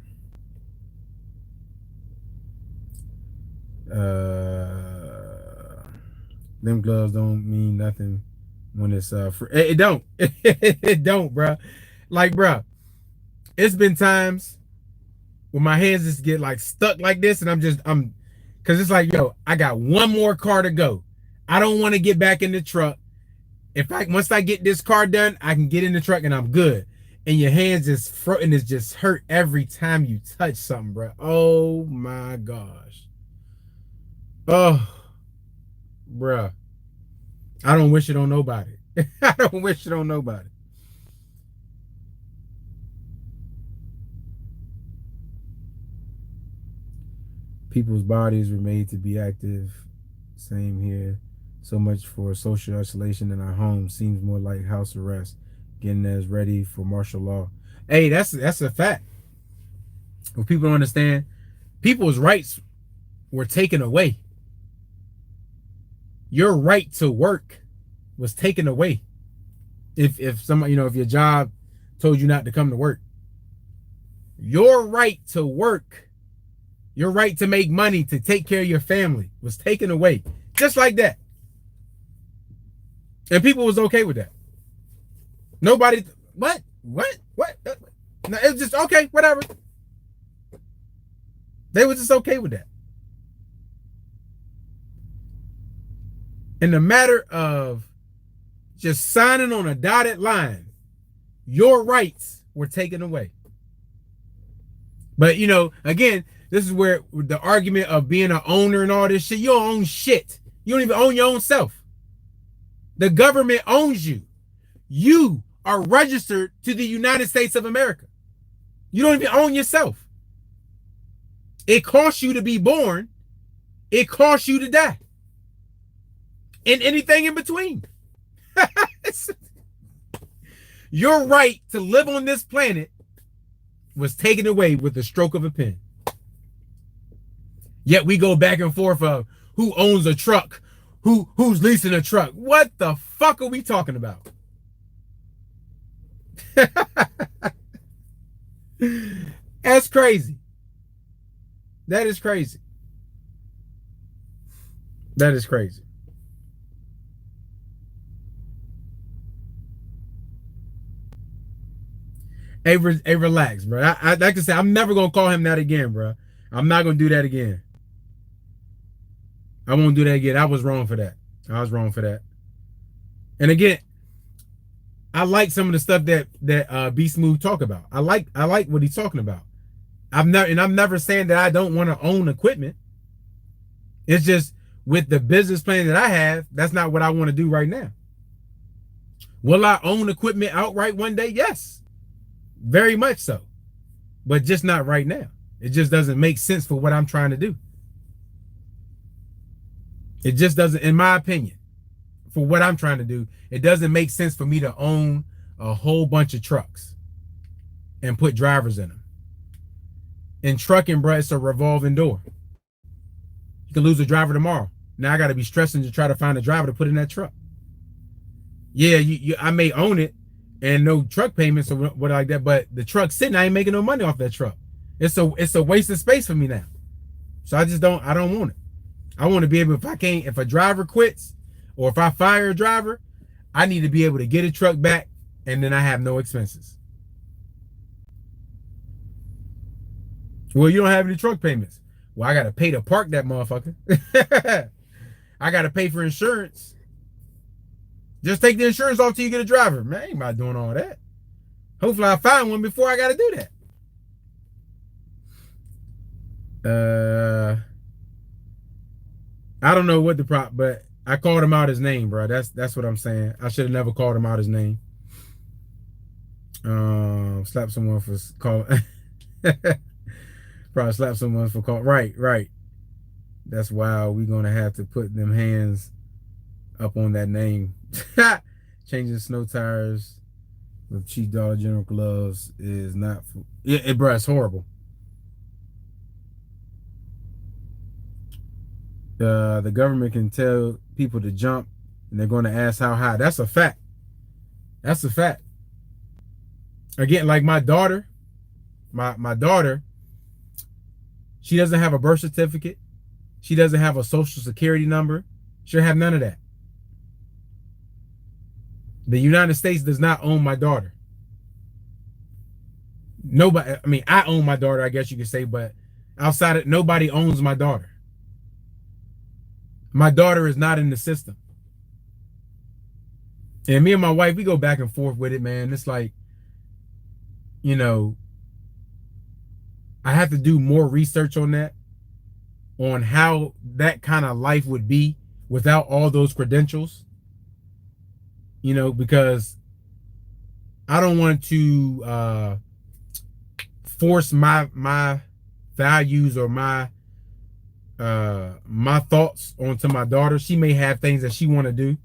them gloves don't mean nothing when it's free. It don't. It don't, bro. Like, bro, it's been times when my hands just get like stuck like this, and I'm, cause it's like, yo, I got one more car to go. I don't want to get back in the truck. Once I get this car done, I can get in the truck and I'm good. And your hands just frozen, it's just hurt every time you touch something, bro. Oh my gosh. Oh, bro. I don't wish it on nobody. I don't wish it on nobody. People's bodies were made to be active. Same here. So much for social isolation in our homes. Seems more like house arrest. Getting us ready for martial law. Hey, that's a fact. What people don't understand, people's rights were taken away. Your right to work was taken away. If somebody, you know, if your job told you not to come to work, your right to work, your right to make money, to take care of your family was taken away. Just like that. And people was okay with that. Nobody, what? No, it was just, okay, whatever. They were just okay with that. In the matter of just signing on a dotted line, your rights were taken away. But, you know, again, this is where the argument of being an owner and all this shit, you don't own shit. You don't even own your own self. The government owns you. You are registered to the United States of America. You don't even own yourself. It costs you to be born. It costs you to die. And anything in between. Your right to live on this planet was taken away with the stroke of a pen. Yet we go back and forth of who owns a truck, who's leasing a truck. What the fuck are we talking about? That's crazy. That is crazy. That is crazy. Hey, relax, bro. I like to say, I'm never gonna call him that again, bro. I'm not gonna do that again. I won't do that again. I was wrong for that. I was wrong for that. And again, I like some of the stuff that Be Smooth talk about. I like what he's talking about. I'm never saying that I don't want to own equipment. It's just with the business plan that I have, that's not what I want to do right now. Will I own equipment outright one day? Yes, very much so, but just not right now. It just doesn't make sense for what I'm trying to do. It just doesn't, in my opinion, for what I'm trying to do, it doesn't make sense for me to own a whole bunch of trucks and put drivers in them. In trucking, bro, it's a revolving door. You can lose a driver tomorrow. Now I got to be stressing to try to find a driver to put in that truck. Yeah, I may own it and no truck payments or what like that, but the truck's sitting, I ain't making no money off that truck. It's a waste of space for me now. So I don't want it. I want to be able, if a driver quits or if I fire a driver, I need to be able to get a truck back and then I have no expenses. Well, you don't have any truck payments. Well, I got to pay to park that motherfucker. I got to pay for insurance. Just take the insurance off till you get a driver. Man, I ain't about doing all that. Hopefully I find one before I got to do that. I don't know what the prop, but I called him out his name, bro. That's what I'm saying. I should have never called him out his name. Slap someone for calling. Probably slap someone for calling. Right. That's wild. We're gonna have to put them hands up on that name. Changing snow tires with cheap Dollar General gloves is not. Bro, it's horrible. The government can tell people to jump, and they're going to ask how high. That's a fact. That's a fact. Again, like my daughter, my daughter, she doesn't have a birth certificate. She doesn't have a social security number. She don't have none of that. The United States does not own my daughter. Nobody, I mean, I own my daughter, I guess you could say, but outside of, nobody owns my daughter. My daughter is not in the system. And me and my wife, we go back and forth with it, man. It's like, you know, I have to do more research on that, on how that kind of life would be without all those credentials. You know, because I don't want to force my values or my thoughts onto my daughter. She may have things that she want to do,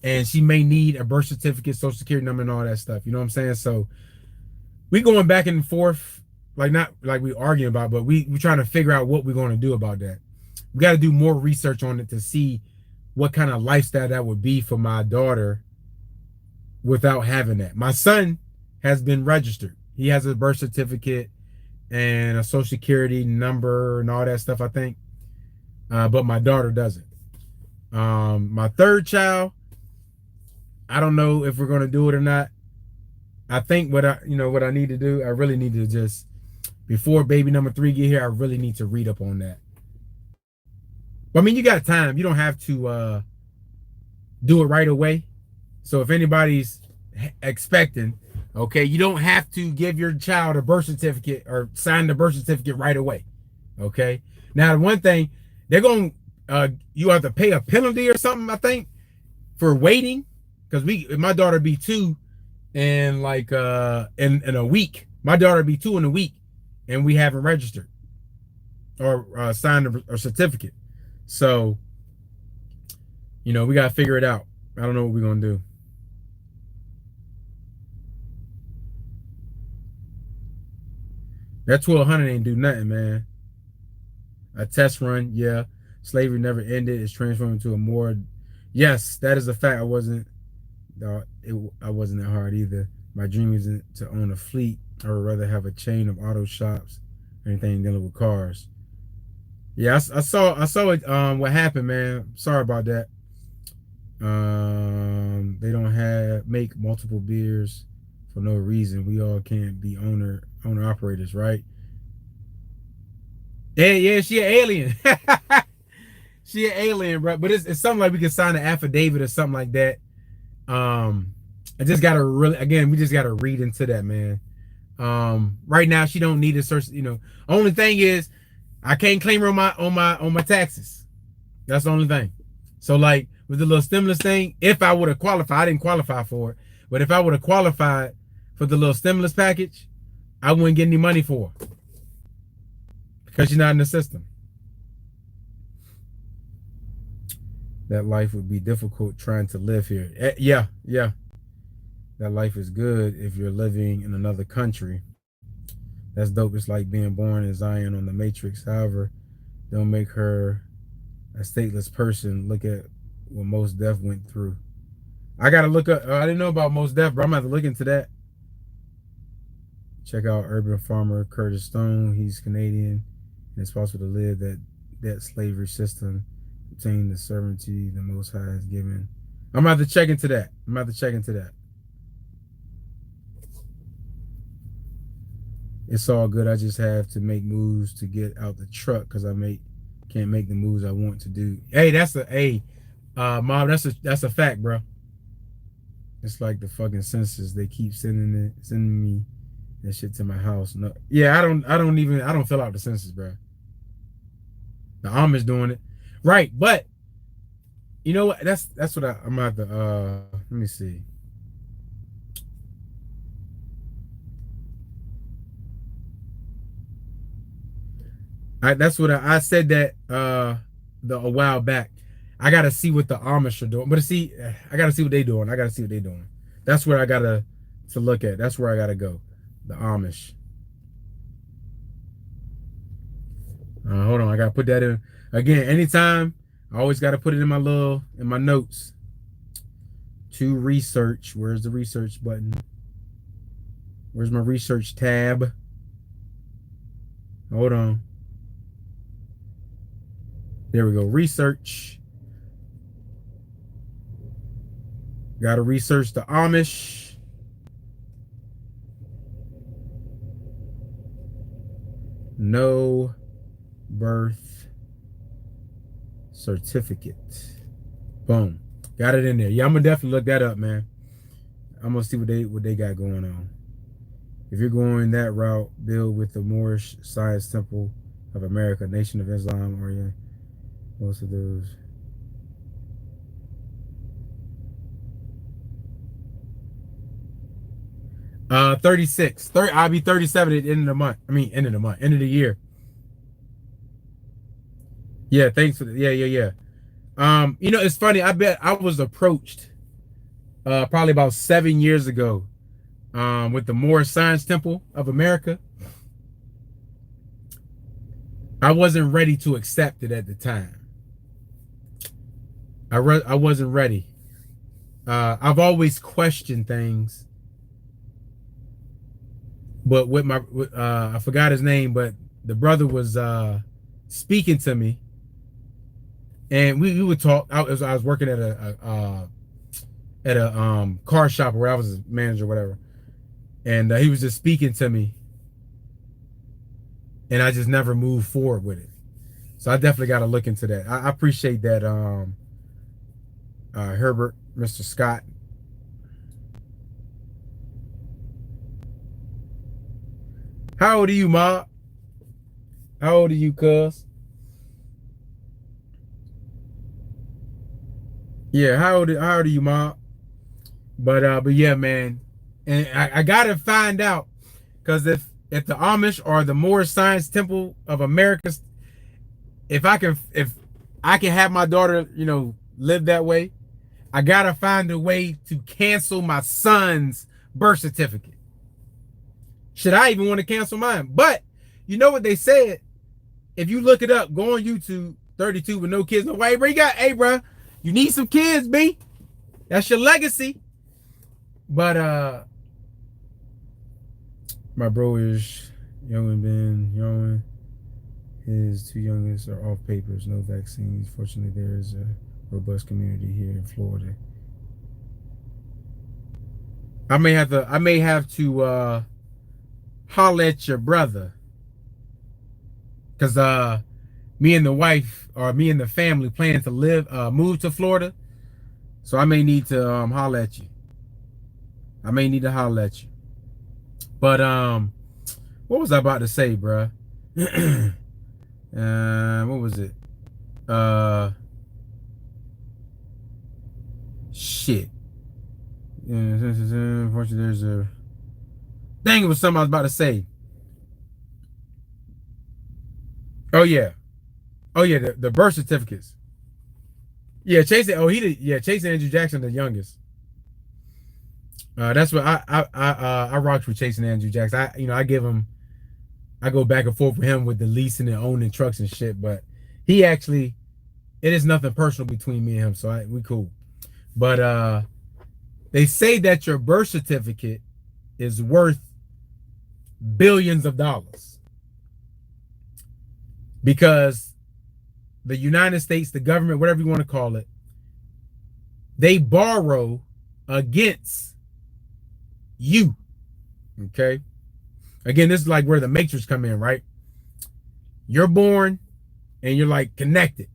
and she may need a birth certificate, social security number, and all that stuff. You know what I'm saying? So we going back and forth, like not like we arguing about, but we trying to figure out what we're going to do about that. We got to do more research on it to see what kind of lifestyle that would be for my daughter without having that. My son has been registered. He has a birth certificate and a social security number and all that stuff, I think. But my daughter doesn't. My third child, I don't know if we're going to do it or not. I think what I need to do, I really need to just, before baby number 3 get here, I really need to read up on that. But I mean, you got time. You don't have to do it right away. So if anybody's expecting, okay, you don't have to give your child a birth certificate or sign the birth certificate right away. Okay. Now, one thing, they're going you have to pay a penalty or something, I think, for waiting. Because my daughter be 2 in like in a week. My daughter be 2 in a week, and we haven't registered or signed a certificate. So, you know, we got to figure it out. I don't know what we're going to do. That 1200 ain't do nothing, man. A test run, yeah. Slavery never ended. It's transformed into a more. Yes, that is a fact. I wasn't that hard either. My dream isn't to own a fleet. I would rather have a chain of auto shops or anything dealing with cars. Yeah, I saw it. What happened, man? Sorry about that. They don't make multiple beers for no reason. We all can't be owner operators, right? Yeah, she an alien. She an alien, bro. But it's something like we can sign an affidavit or something like that. I just gotta really, again, we just gotta read into that, man. Right now she don't need a search. Only thing is I can't claim her on my taxes. That's the only thing. So like with the little stimulus thing, if I would have qualified, I didn't qualify for it, but if I would have qualified for the little stimulus package, I wouldn't get any money for her because she's not in the system. That life would be difficult trying to live here. Yeah. That life is good if you're living in another country. That's dope. It's like being born in Zion on the Matrix. However, don't make her a stateless person. Look at what Mos Def went through. I gotta look up. I didn't know about Mos Def, but I'm gonna have to look into that. Check out urban farmer Curtis Stone. He's Canadian, and it's possible to live that slavery system, obtain the sovereignty the Most High has given. I'm gonna have to check into that. It's all good. I just have to make moves to get out the truck because can't make the moves I want to do. Hey, Mom, that's a fact, bro. It's like the fucking census. They keep sending me that shit to my house. No, yeah, I don't fill out the census, bro. The Amish doing it, right? But you know what? That's what I'm about to. Let me see. That's what I said that a while back. I gotta see what the Amish are doing. But see, I gotta see what they're doing. That's where I gotta to look at. That's where I gotta go. The Amish. Hold on, I gotta put that in again. Anytime, I always gotta put it in my notes. To research. Where's the research button? Where's my research tab? Hold on. There we go. Research. Gotta research the Amish. No birth certificate. Boom. Got it in there. Yeah, I'm gonna definitely look that up, man. I'm gonna see what they got going on. If you're going that route, build with the Moorish Science Temple of America, Nation of Islam, or yeah, most of those. Uh, 36. I'll be 37 at the end of the month. End of the year. Yeah, thanks for that. Yeah. It's funny. I bet I was approached probably about 7 years ago with the Moorish Science Temple of America. I wasn't ready to accept it at the time. I wasn't ready. I've always questioned things, but with I forgot his name, but the brother was speaking to me, and we would talk. I was working at a car shop where I was a manager, or whatever, and he was just speaking to me, and I just never moved forward with it. So I definitely got to look into that. I appreciate that, Herbert, Mr. Scott. How old are you, Ma? How old are you, cuz? Yeah, how old are you, Ma? But yeah, man, and I gotta find out, because if the Amish or the Moorish Science Temple of America, if I can have my daughter, live that way, I gotta find a way to cancel my son's birth certificate. Should I even want to cancel mine? But you know what they said? If you look it up, go on YouTube, 32 with no kids, no wife, bro. Hey, bro, you need some kids, B. That's your legacy. But my bro is young and been young. His two youngest are off papers, no vaccines. Fortunately, there is a robust community here in Florida. I may have to holler at your brother, because me and the wife, or me and the family, plan to move to Florida, so I may need to holler at you. I may need to holler at you. But what was I about to say, bruh? What was it? Shit. Unfortunately, there's a. Dang, it was something I was about to say. Oh yeah. Oh yeah, the birth certificates. Yeah, Chase. Oh, he did. Yeah, Chase and Andrew Jackson, the youngest. That's what I rocked with Chase and Andrew Jackson. I give him. I go back and forth with him with the leasing and owning trucks and shit. But he actually, it is nothing personal between me and him, so we cool. But they say that your birth certificate is worth billions of dollars because the United States, the government, whatever you want to call it, they borrow against you. Okay. Again, this is like where the matrix come in, right? You're born and you're like connected.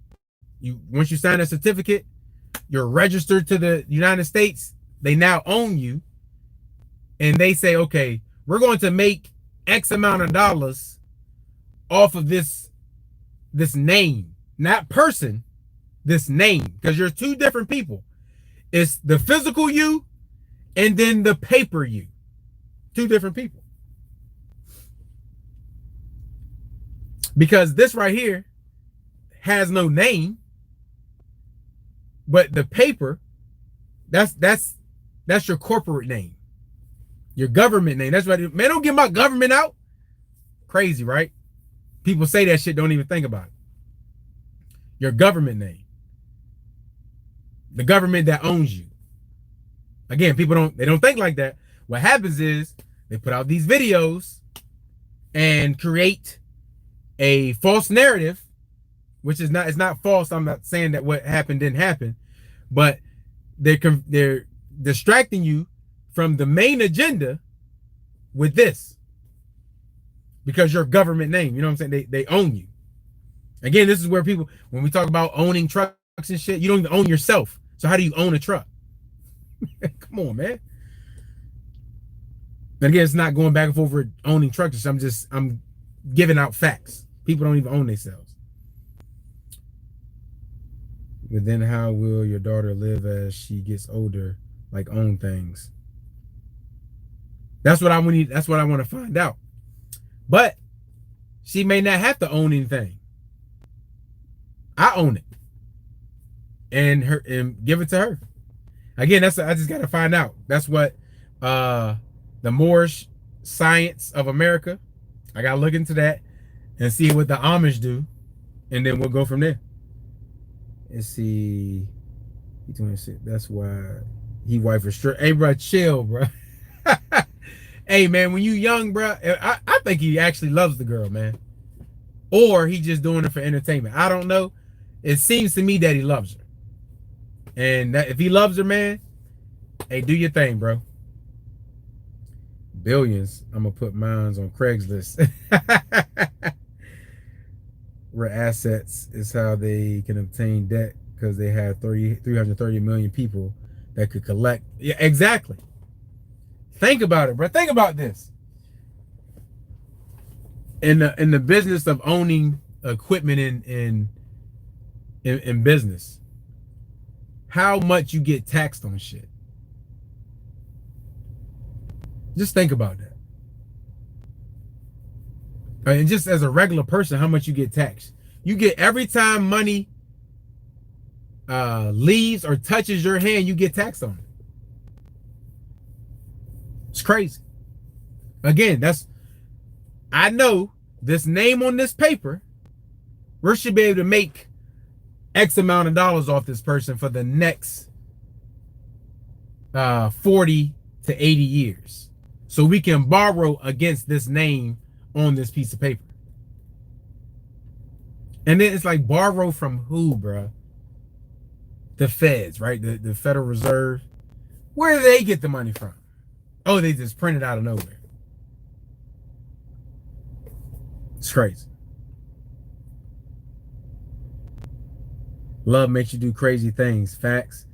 Once you sign a certificate, you're registered to the United States. They now own you. And they say, okay, we're going to make X amount of dollars off of this name, not person, this name, because you're two different people. It's the physical you and then the paper you. Two different people. Because this right here has no name, but the paper, that's your corporate name. Your government name. That's right. Man, don't get my government out. Crazy, right? People say that shit, don't even think about it. Your government name. The government that owns you. Again, people don't think like that. What happens is they put out these videos and create a false narrative, which is not, it's not false. I'm not saying that what happened didn't happen, but they're distracting you from the main agenda with this because your government name, you know what I'm saying? They own you. Again, this is where people, when we talk about owning trucks and shit, you don't even own yourself. So how do you own a truck? Come on, man. And again, it's not going back and forth for owning trucks. I'm giving out facts. People don't even own themselves. But then how will your daughter live as she gets older, like own things? That's what I want. That's what I want to find out. But she may not have to own anything. I own it, and give it to her. Again, I just got to find out. That's what the Moorish science of America. I got to look into that and see what the Amish do, and then we'll go from there. Let's see. He's 26. That's why he wife restrict. Hey, bro, chill, bro. Hey, man, when you young, bro, I think he actually loves the girl, man. Or he just doing it for entertainment. I don't know. It seems to me that he loves her. And that if he loves her, man, hey, do your thing, bro. Billions. I'm going to put mines on Craigslist. Where assets is how they can obtain debt because they have 330 million people that could collect. Yeah, exactly. Think about it, bro. Think about this. In the business of owning equipment in business, how much you get taxed on shit. Just think about that. And just as a regular person, how much you get taxed. You get every time money leaves or touches your hand, you get taxed on it. It's crazy. Again, I know this name on this paper, we should be able to make X amount of dollars off this person for the next 40 to 80 years. So we can borrow against this name on this piece of paper. And then it's like, borrow from who, bro? The feds, right? The Federal Reserve. Where do they get the money from? Oh, they just print it out of nowhere. It's crazy. Love makes you do crazy things. Facts.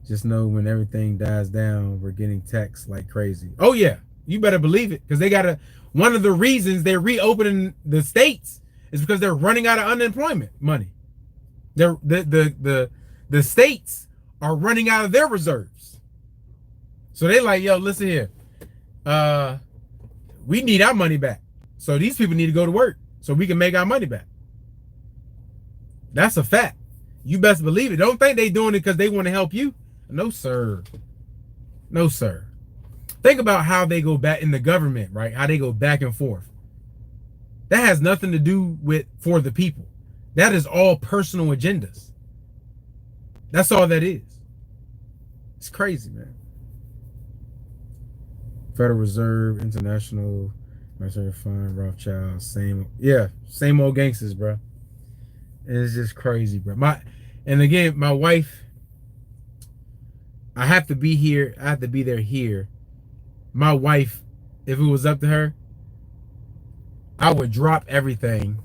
Just know when everything dies down, we're getting texts like crazy. Oh yeah, you better believe it, because they gotta. One of the reasons they're reopening the states is because they're running out of unemployment money. The states are running out of their reserves. So they like, yo, listen here. We need our money back. So these people need to go to work so we can make our money back. That's a fact. You best believe it. Don't think they doing it because they want to help you. No, sir. No, sir. Think about how they go back in the government, right? How they go back and forth. That has nothing to do with for the people. That is all personal agendas. That's all that is. It's crazy, man. Federal Reserve, International, Monetary Fund, Rothschild, same old gangsters, bro. And it's just crazy, bro. And again, my wife, I have to be here. I have to be there here. My wife, if it was up to her, I would drop everything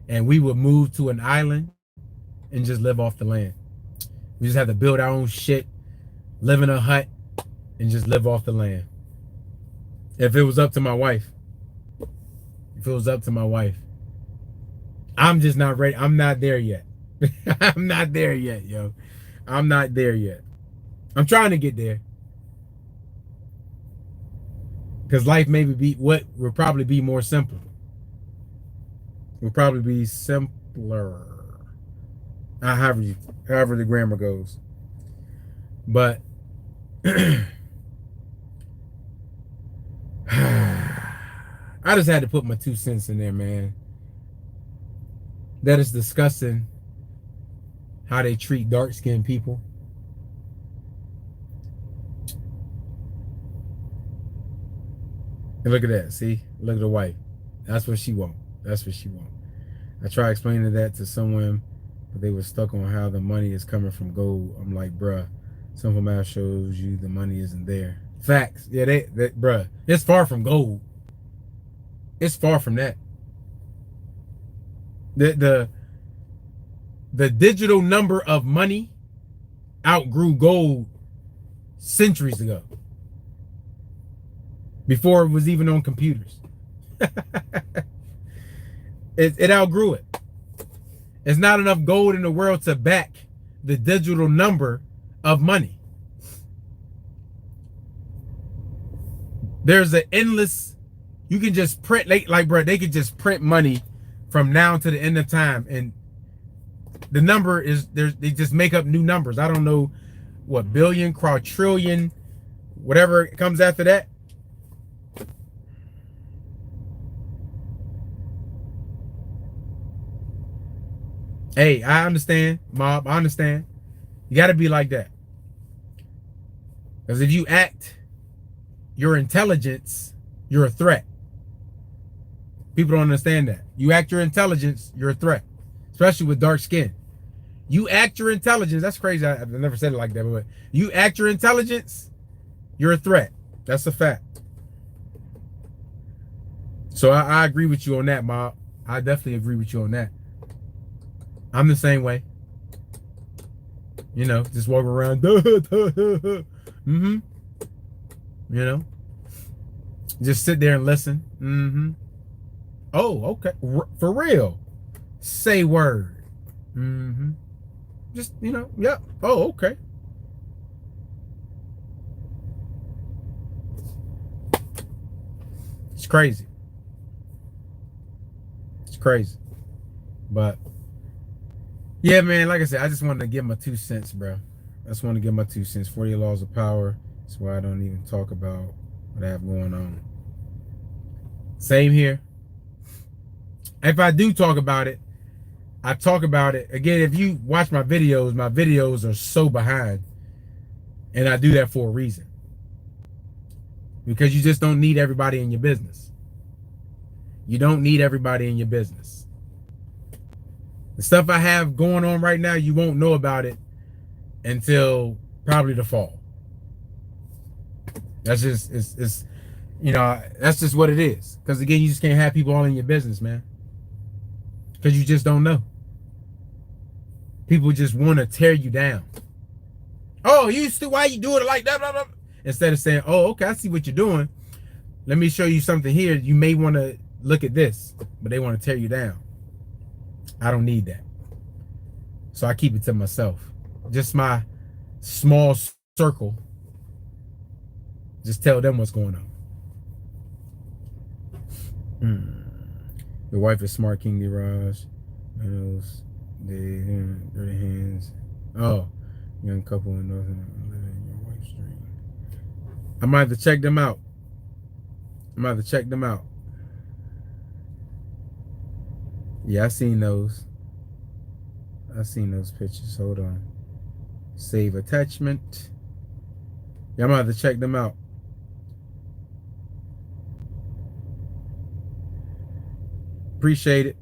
and we would move to an island and just live off the land. We just have to build our own shit, live in a hut, and just live off the land. If it was up to my wife. If it was up to my wife. I'm just not ready. I'm not there yet. I'm not there yet, yo. I'm not there yet. I'm trying to get there. Because life maybe will probably be more simple. Will probably be simpler. However the grammar goes. But I just had to put my 2 cents in there, man. That is disgusting how they treat dark-skinned people. And look at that, see? Look at the wife. That's what she want. That's what she want. I tried explaining that to someone, but they were stuck on how the money is coming from gold. I'm like, bruh, simple math shows you the money isn't there. Facts. Yeah, bruh, it's far from gold. It's far from that. The digital number of money outgrew gold centuries ago. Before it was even on computers. It outgrew it. There's not enough gold in the world to back the digital number of money. There's an endless, you can just print, like bro, they could just print money from now to the end of time, and the number is, they just make up new numbers. I don't know what billion, quadrillion, whatever comes after that. Hey, I understand, Mob. I understand. You got to be like that. Because if you act your intelligence, you're a threat. People don't understand that. You act your intelligence, you're a threat. Especially with dark skin. You act your intelligence. That's crazy. I've never said it like that. But you act your intelligence, you're a threat. That's a fact. So I agree with you on that, Mob. I definitely agree with you on that. I'm the same way. You know, just walk around. Mm-hmm. You know, just sit there and listen. Mm-hmm. Oh, okay. For real. Say word. Mm-hmm. Just, you know, yep. Oh, okay. It's crazy. It's crazy. But yeah, man, like I said, I just wanted to give my 2 cents, bro. I just want to give my 2 cents. 40 laws of power. That's why I don't even talk about what I have going on. Same here. If I do talk about it, I talk about it. Again, if you watch my videos are so behind. And I do that for a reason. Because you just don't need everybody in your business. You don't need everybody in your business. The stuff I have going on right now, you won't know about it until probably the fall. That's just, it's you know, that's just what it is. Because again, you just can't have people all in your business, man. Because you just don't know. People just want to tear you down. Oh, you still, why you doing it like that? Blah, blah. Instead of saying, oh, okay, I see what you're doing. Let me show you something here. You may want to look at this, but they want to tear you down. I don't need that. So I keep it to myself. Just my small circle. Just tell them what's going on. Your wife is smart, KingDrodge. Dirty hands. Oh, young couple in living your wife's dream. I might have to check them out. Yeah, I seen those. Pictures. Hold on. Save attachment. Yeah, I'm gonna have to check them out. Appreciate it.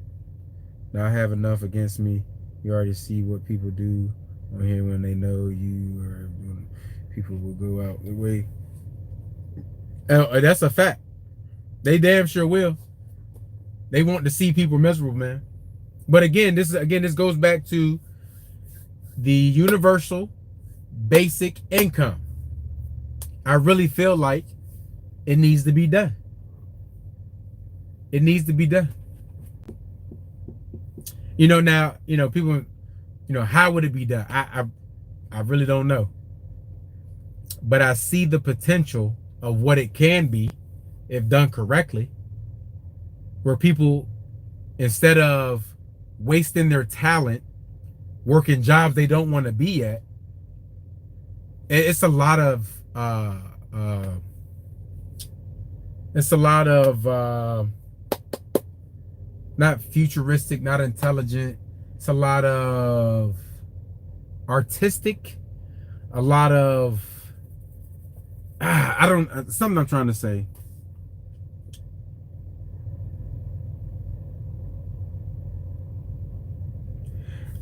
Now I have enough against me. You already see what people do on here when they know you, or when people will go out the way. That's a fact. They damn sure will. They want to see people miserable, man. But again, this goes back to the universal basic income. I really feel like it needs to be done. It needs to be done. Now, people, how would it be done? I really don't know. But I see the potential of what it can be if done correctly, where people, instead of wasting their talent working jobs they don't want to be at, it's a lot of not futuristic, not intelligent. It's a lot of artistic, a lot of something I'm trying to say.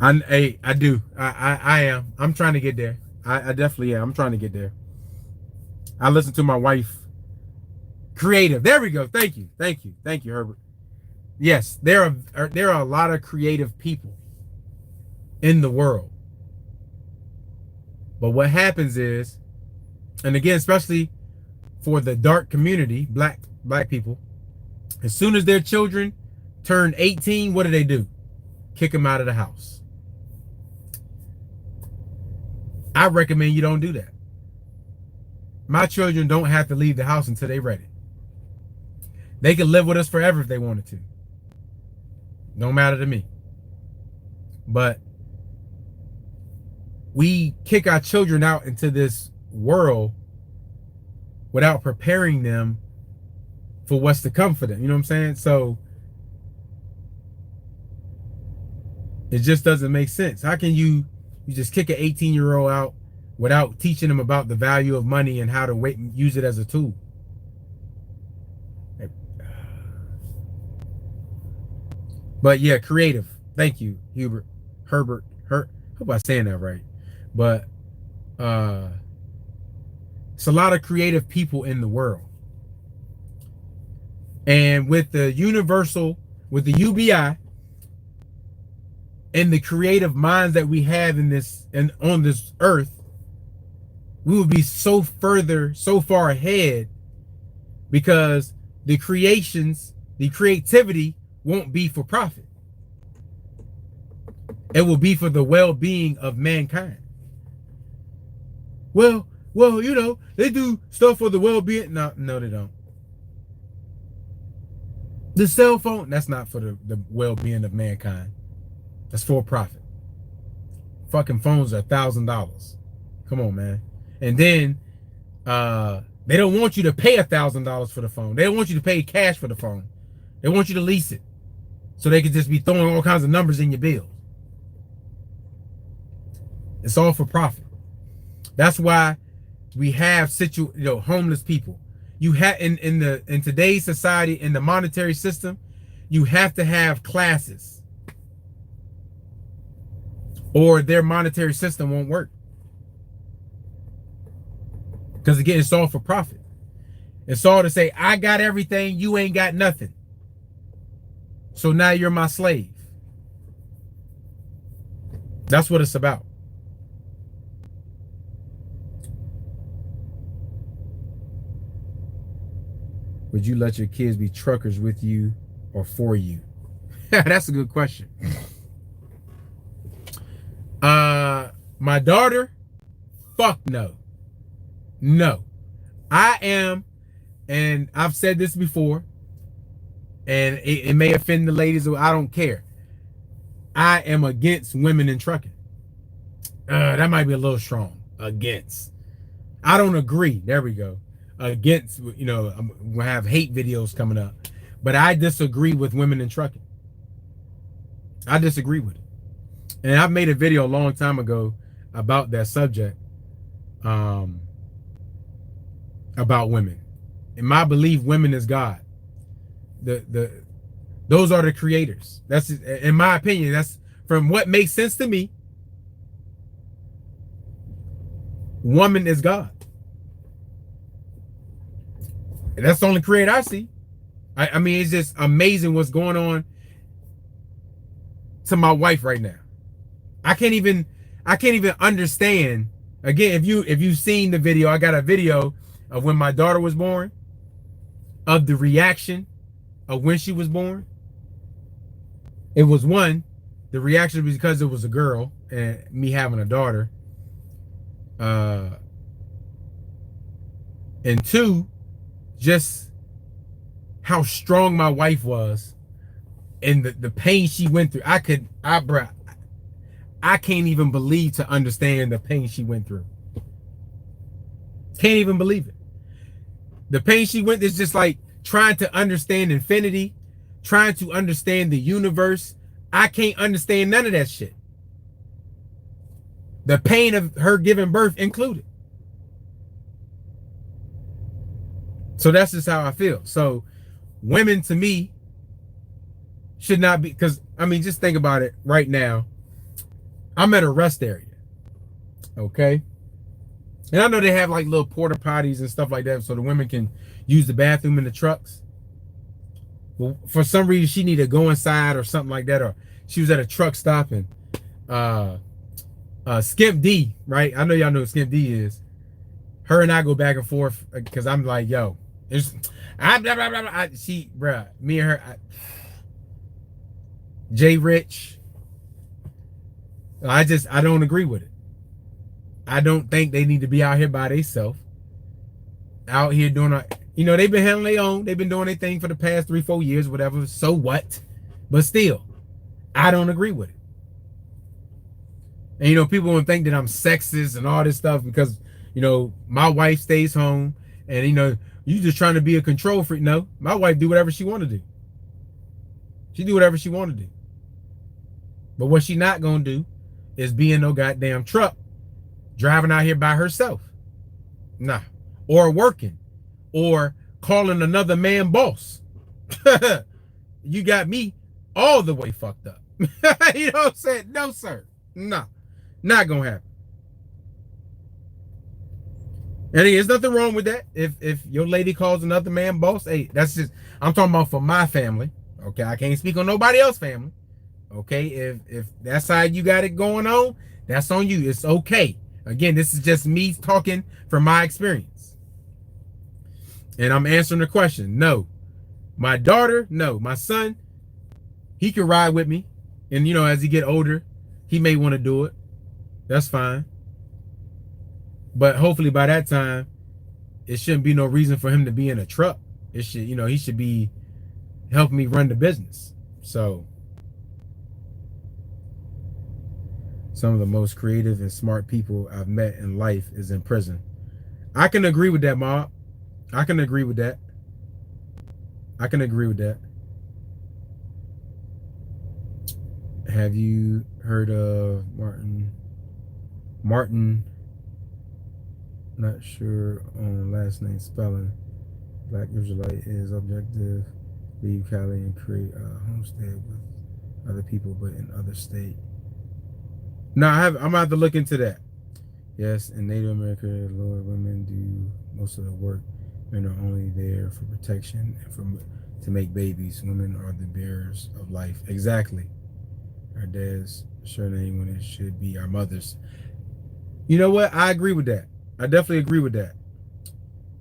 I do. I am. I'm trying to get there. I definitely am. I'm trying to get there. I listen to my wife. Creative. There we go. Thank you, Herbert. Yes, there are a lot of creative people in the world. But what happens is, and again, especially for the dark community, black people, as soon as their children turn 18, what do? Kick them out of the house. I recommend you don't do that. My children don't have to leave the house until they're ready. They can live with us forever if they wanted to. Don't matter to me. But we kick our children out into this world without preparing them for what's to come for them. You know what I'm saying? So it just doesn't make sense. How can you just kick an 18-year-old out without teaching them about the value of money and how to use it as a tool? But yeah, creative. Thank you, Herbert. Hope I'm saying that right. But it's a lot of creative people in the world. And with the UBI, and the creative minds that we have in this and on this earth, we will be so far ahead, because the creativity won't be for profit. It will be for the well-being of mankind. Well, they do stuff for the well-being. No, they don't. The cell phone, that's not for the well-being of mankind. That's for profit. Fucking phones are $1,000. Come on, man. And then they don't want you to pay $1,000 for the phone. They don't want you to pay cash for the phone. They want you to lease it, so they could just be throwing all kinds of numbers in your bills. It's all for profit. That's why we have homeless people. You have in today's society, in the monetary system, you have to have classes, or their monetary system won't work. Because again, it's all for profit. It's all to say, I got everything, you ain't got nothing. So now you're my slave. That's what it's about. Would you let your kids be truckers with you or for you? That's a good question. My daughter, fuck no. No. I am, and I've said this before, and it may offend the ladies, I don't care. I am against women in trucking. That might be a little strong. Against. I don't agree. There we go. Against, you know, I'm gonna have hate videos coming up. But I disagree with women in trucking. I disagree with it. And I've made a video a long time ago about that subject. About women. In my belief, women is God. Those are the creators. That's, in my opinion, that's from what makes sense to me. Woman is God. And that's the only creator I see. I mean, it's just amazing what's going on to my wife right now. I can't even understand. Again, if you've seen the video, I got a video of when my daughter was born, of the reaction of when she was born. It was one, the reaction was because it was a girl and me having a daughter. And two, just how strong my wife was and the pain she went through. I can't even believe to understand the pain she went through. Can't even believe it. The pain she went is just like trying to understand infinity, trying to understand the universe. I can't understand none of that shit. The pain of her giving birth included. So that's just how I feel. So women to me should not be, because I mean, just think about it right now. I'm at a rest area. Okay. And I know they have like little porta potties and stuff like that so the women can use the bathroom in the trucks. Well, for some reason she needed to go inside or something like that, or she was at a truck stop and Skimp D, right? I know y'all know what Skimp D is. Her and I go back and forth because I'm like, yo, me and her, Jay Rich. I don't agree with it. I don't think they need to be out here by themselves. Out here doing, you know, they've been handling their own. They've been doing their thing for the past 3-4 years, whatever. So what? But still, I don't agree with it. And, you know, people won't think that I'm sexist and all this stuff because, you know, my wife stays home and, you know, you just trying to be a control freak. No, my wife do whatever she want to do. She do whatever she want to do. But what she not going to do is be in no goddamn truck driving out here by herself. Nah. Or working. Or calling another man boss. You got me all the way fucked up. You know what I'm saying? No, sir. Nah. Not gonna happen. And there's nothing wrong with that. If your lady calls another man boss, hey, that's just, I'm talking about for my family. Okay, I can't speak on nobody else's family. Okay, if that's how you got it going on, that's on you. It's okay. Again, this is just me talking from my experience. And I'm answering the question. No. My daughter, no. My son, he can ride with me. And, you know, as he get older, he may want to do it. That's fine. But hopefully by that time, it shouldn't be no reason for him to be in a truck. It should, you know, he should be helping me run the business. So, some of the most creative and smart people I've met in life is in prison. I can agree with that, Mob. I can agree with that. I can agree with that. Have you heard of Martin, not sure on last name spelling. Black Israelite is objective. Leave Cali and create a homestead with other people but in other state. No, I'm gonna have to look into that. Yes, in Native America, Lord, women do most of the work. Men are only there for protection and to make babies. Women are the bearers of life. Exactly. Our dad's surname when it should be our mother's. You know what? I agree with that. I definitely agree with that.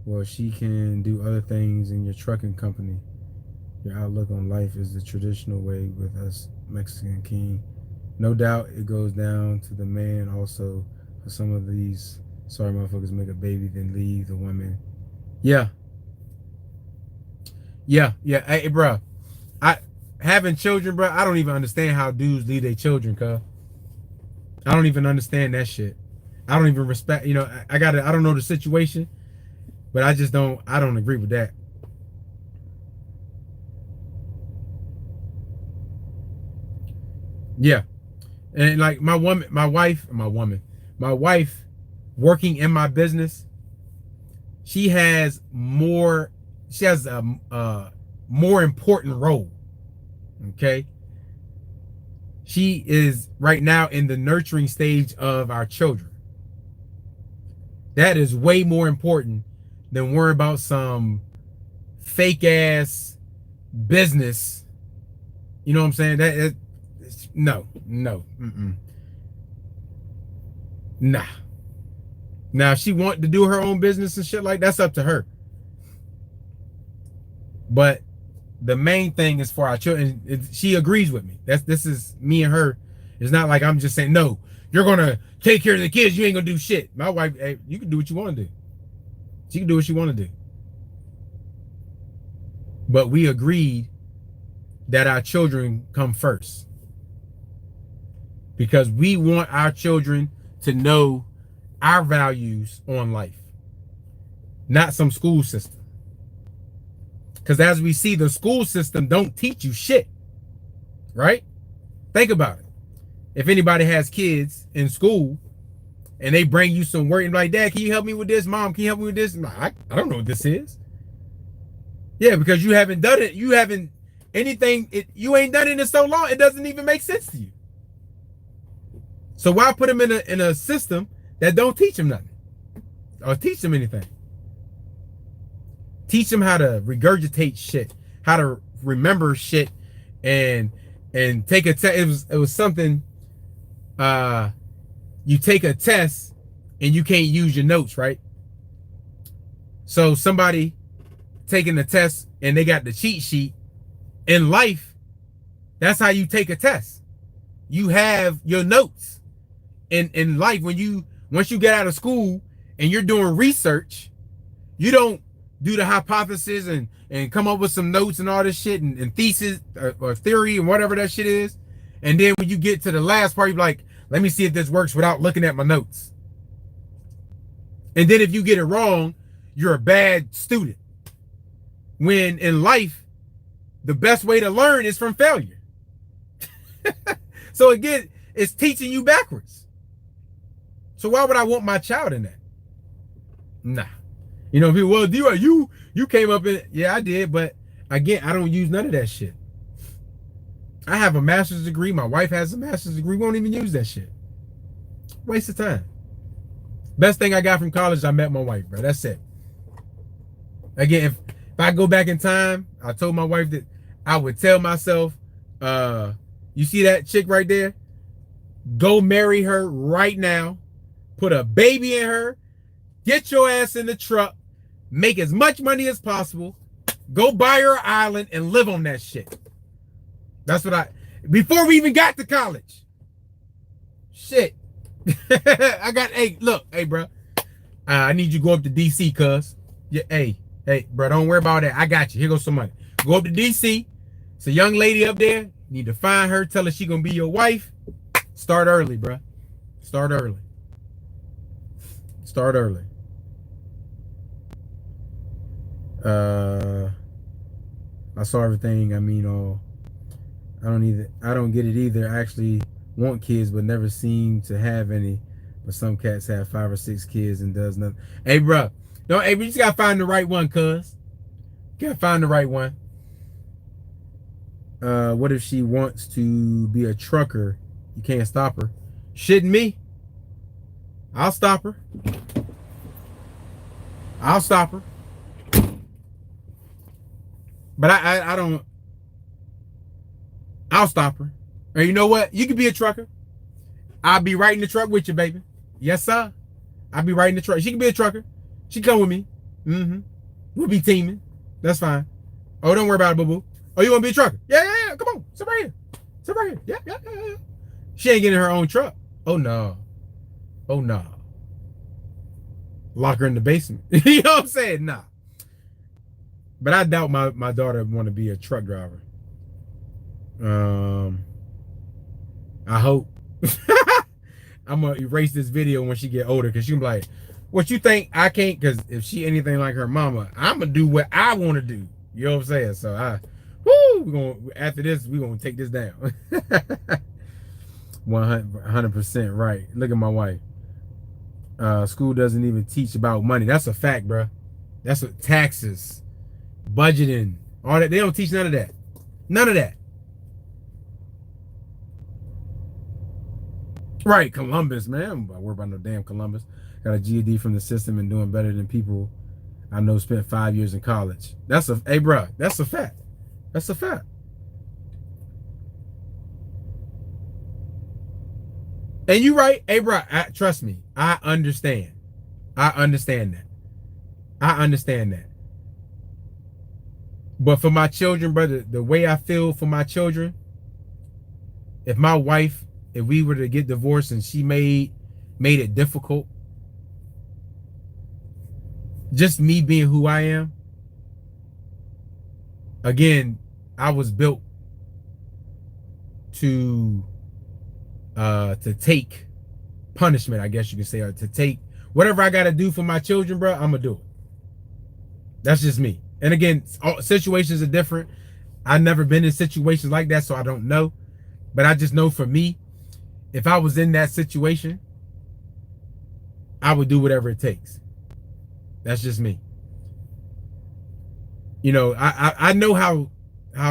Well, she can do other things in your trucking company. Your outlook on life is the traditional way with us Mexican king. No doubt it goes down to the man also. For some of these sorry motherfuckers make a baby then leave the woman. Yeah. Yeah. Hey, bro. I having children, bro. I don't even understand how dudes leave their children, cuz. I don't even understand that shit. I don't even respect, I don't know the situation, but I don't agree with that. Yeah. And like my wife working in my business, she has a more important role. Okay. She is right now in the nurturing stage of our children. That is way more important than worry about some fake ass business. You know what I'm saying? No. Nah. Now, if she want to do her own business and shit that's up to her. But the main thing is for our children. She agrees with me. This is me and her. It's not like I'm just saying, no, you're gonna take care of the kids. You ain't gonna do shit. My wife, hey, you can do what you want to do. She can do what she want to do. But we agreed that our children come first. Because we want our children to know our values on life. Not some school system. Because as we see, the school system don't teach you shit. Right? Think about it. If anybody has kids in school and they bring you some work and like, Dad, can you help me with this? Mom, can you help me with this? I don't know what this is. Yeah, because you haven't done it. You haven't anything. You ain't done it in so long. It doesn't even make sense to you. So why put them in a system that don't teach them nothing or teach them anything? Teach them how to regurgitate shit, how to remember shit, and take a test. It was something. You take a test and you can't use your notes, right? So somebody taking the test and they got the cheat sheet. In life, that's how you take a test. You have your notes. In life, once you get out of school and you're doing research, you don't do the hypothesis and come up with some notes and all this shit and thesis or theory and whatever that shit is. And then when you get to the last part, you're like, let me see if this works without looking at my notes. And then if you get it wrong, you're a bad student. When in life, the best way to learn is from failure. So again, it's teaching you backwards. So why would I want my child in that? Nah. People, well, you came up in it. Yeah, I did, but again, I don't use none of that shit. I have a master's degree. My wife has a master's degree. We won't even use that shit. Waste of time. Best thing I got from college, I met my wife, bro. That's it. Again, if I go back in time, I told my wife that I would tell myself, you see that chick right there? Go marry her right now. Put a baby in her. Get your ass in the truck. Make as much money as possible. Go buy her an island and live on that shit. That's what before we even got to college. Shit. Hey, bro. I need you to go up to DC, cuz. Yeah, hey, bro, don't worry about that. I got you. Here goes some money. Go up to DC. It's a young lady up there. You need to find her. Tell her she gonna be your wife. Start early, bro. Start early. Start early. I saw everything. I don't get it either. I actually want kids, but never seem to have any. But some cats have 5 or 6 kids and does nothing. Hey, bro. We just gotta find the right one, cuz. Gotta find the right one. What if she wants to be a trucker? You can't stop her. Shitting me. I'll stop her. But I don't. I'll stop her. And you know what? You can be a trucker. I'll be riding the truck with you, baby. Yes, sir. I'll be riding the truck. She can be a trucker. She come with me. Mm-hmm. We'll be teaming. That's fine. Oh, don't worry about it, boo-boo. Oh, you want to be a trucker? Yeah, yeah, yeah. Come on. Sit right here. Sit right here. Yeah, yeah, yeah, yeah. She ain't getting her own truck. Oh, no. Oh, no. Lock her in the basement. You know what I'm saying? Nah. But I doubt my daughter want to be a truck driver. I hope. I'm gonna erase this video when she get older because she gonna be like, "What you think I can't?" Because if she anything like her mama, I'm gonna do what I want to do. You know what I'm saying? So we're gonna after this, we're gonna take this down. 100% right. Look at my wife. School doesn't even teach about money. That's a fact, bro. That's what taxes, budgeting, all that. They don't teach none of that. None of that. Right, Columbus, man. I'm not worried about no damn Columbus. Got a GED from the system and doing better than people I know spent 5 years in college. Hey, bro, that's a fact. That's a fact. And you right, hey, bro, trust me, I understand. I understand that. I understand that. But for my children, brother, the way I feel for my children, if my wife, if we were to get divorced and she made it difficult, just me being who I am, again, I was built to take punishment, I guess you could say, or to take whatever I got to do for my children, bro, I'm gonna do it. That's just me. And again, all situations are different. I've never been in situations like that, so I don't know. But I just know for me, if I was in that situation, I would do whatever it takes. That's just me. You know, I know how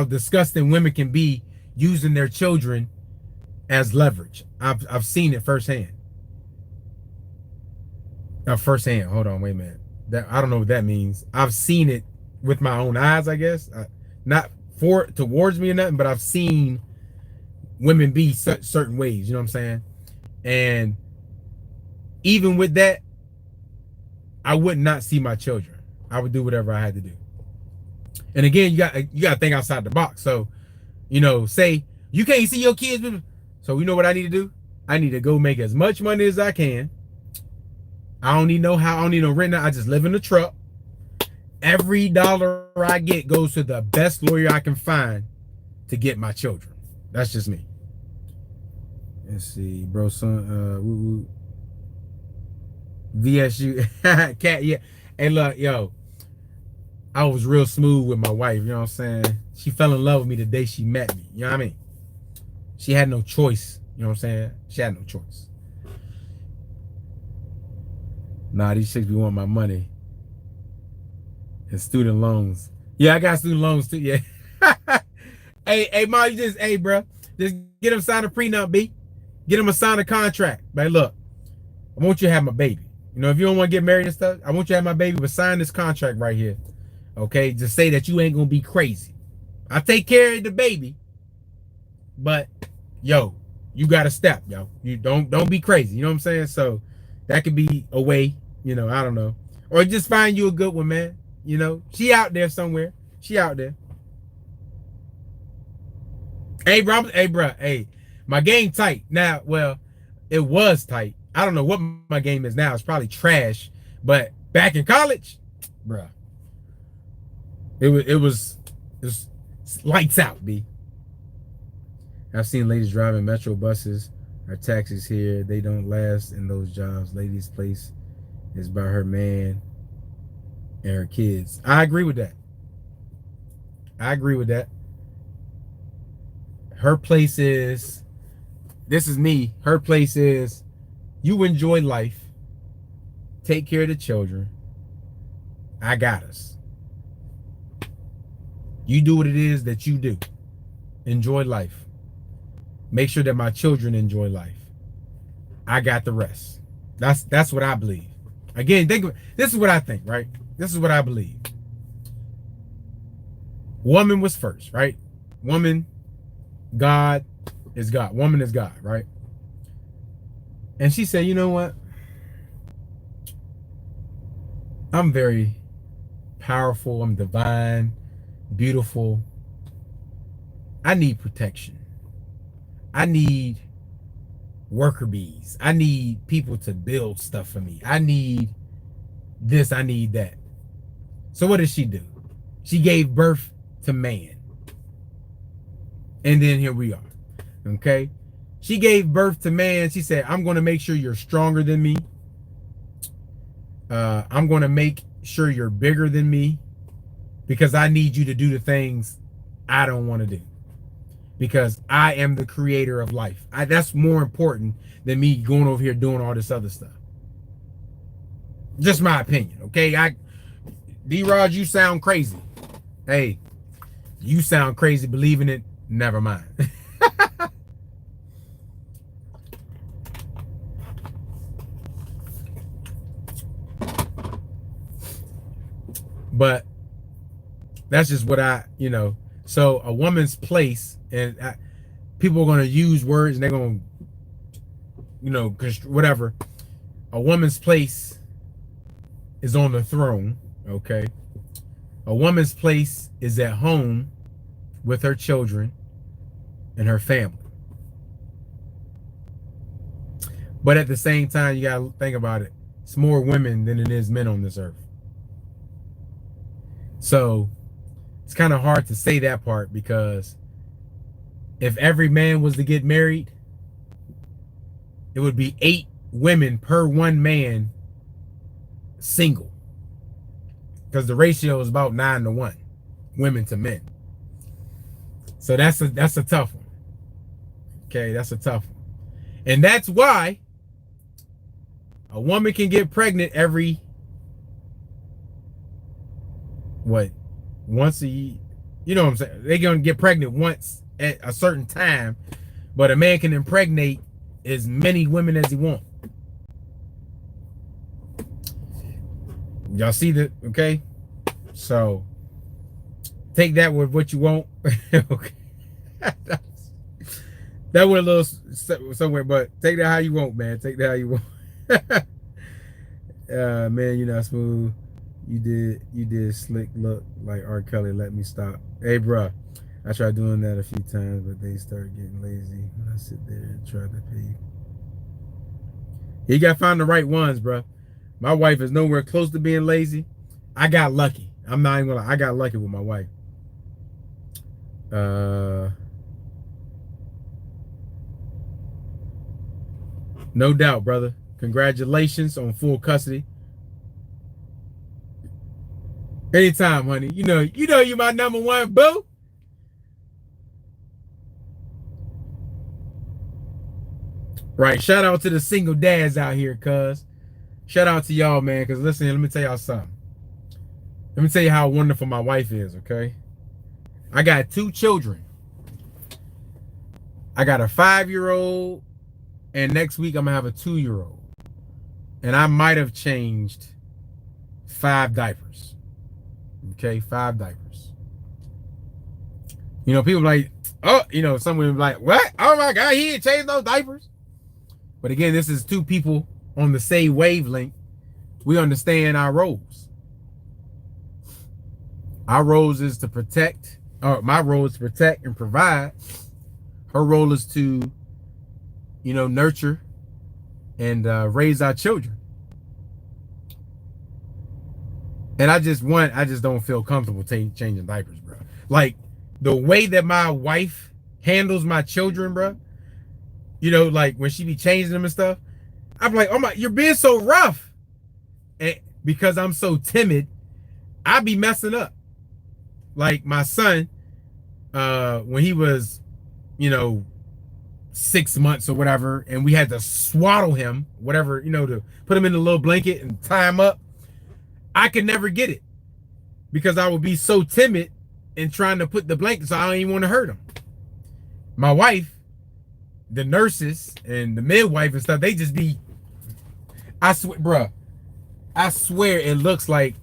disgusting women can be using their children as leverage. I've seen it firsthand. Firsthand. Hold on, wait a minute. I don't know what that means. I've seen it with my own eyes, I guess. Not towards me or nothing, but I've seen women be certain ways. You know what I'm saying? And even with that, I would not see my children. I would do whatever I had to do. And again, you got to think outside the box. So, you know, say you can't see your kids. So you know what I need to do? I need to go make as much money as I can. I don't need no house. I don't need no rent. I just live in the truck. Every dollar I get goes to the best lawyer I can find to get my children. That's just me. Let's see, bro. Son, VSU cat. Yeah. Hey, look, yo. I was real smooth with my wife. You know what I'm saying? She fell in love with me the day she met me. You know what I mean? She had no choice. You know what I'm saying? She had no choice. Nah, these chicks be wanting my money. And student loans. Yeah, I got student loans too. Yeah. Hey, Ma, hey, bro, just get them sign a prenup, B. Get them a sign a contract. But look, I want you to have my baby. You know, if you don't want to get married and stuff, I want you to have my baby, but sign this contract right here. Okay, just say that you ain't gonna be crazy. I take care of the baby, but yo, you gotta step, yo. You don't be crazy. You know what I'm saying? So that could be a way. You know, I don't know, or just find you a good one, man. You know, she out there somewhere. She out there. Hey, bro. Hey, my game tight now. Well, it was tight. I don't know what my game is now. It's probably trash. But back in college, bruh, it was lights out, B. I've seen ladies driving metro buses or taxis here. They don't last in those jobs. Ladies' place is by her man and her kids. I agree with that. I agree with that. Her place is, this is me. Her place is, you enjoy life. Take care of the children. I got us. You do what it is that you do. Enjoy life. Make sure that my children enjoy life. I got the rest. That's what I believe. Again, this is what I think, right? This is what I believe. Woman was first, right? Woman, God is God. Woman is God, right? And she said, you know what? I'm very powerful, I'm divine, beautiful. I need protection. I need worker bees. I need people to build stuff for me. I need this, I need that. So what did she do? She gave birth to man. And then here we are. Okay? She gave birth to man. She said, I'm going to make sure you're stronger than me. I'm going to make sure you're bigger than me, because I need you to do the things I don't want to do, because I am the creator of life. That's more important than me going over here doing all this other stuff. Just my opinion, okay? D-Rod, you sound crazy. Hey, you sound crazy believing it. Never mind. But that's just what so a woman's place, and people are going to use words and they're going to, whatever. A woman's place is on the throne, okay? A woman's place is at home with her children and her family. But at the same time, you got to think about it. It's more women than it is men on this earth. So it's kind of hard to say that part, because if every man was to get married, it would be 8 women per 1 man single, because the ratio is about 9 to 1, women to men. So that's a tough one. Okay, that's a tough one. And that's why a woman can get pregnant every once a year. You know what I'm saying? They're gonna get pregnant once at a certain time, but a man can impregnate as many women as he wants. Y'all see that? Okay, so take that with what you want. Okay, that went a little somewhere, but take that how you want, man. Take that how you want. Man, you're not smooth. You did slick look like R. Kelly. Let me stop. Hey, bruh, I tried doing that a few times, but they start getting lazy when I sit there and try to pay. You gotta find the right ones, bruh. My wife is nowhere close to being lazy. I got lucky. I'm not even gonna lie. I got lucky with my wife. No doubt, brother. Congratulations on full custody. Anytime, honey. You know you my number one, boo. Right. Shout out to the single dads out here, cuz. Shout out to y'all, man. Cause listen, let me tell y'all something. Let me tell you how wonderful my wife is, okay? I got 2 children. I got a 5-year-old, and next week I'm gonna have a 2-year-old. And I might have changed 5 diapers. Okay, 5 diapers. People like, oh, some women like, what? Oh my God, he didn't change those diapers. But again, this is 2 people on the same wavelength. We understand our roles. Our roles is to protect, or my role is to protect and provide. Her role is to, nurture and raise our children. And I just don't feel comfortable changing diapers, bro. Like the way that my wife handles my children, bro. Like when she be changing them and stuff, I'm like, oh my, you're being so rough. And because I'm so timid, I be messing up. Like my son, when he was, 6 months or whatever, and we had to swaddle him, whatever, to put him in a little blanket and tie him up. I could never get it because I would be so timid in trying to put the blanket, so I don't even want to hurt him. My wife, the nurses and the midwife and stuff, they just be, I swear, bruh, I swear it looks like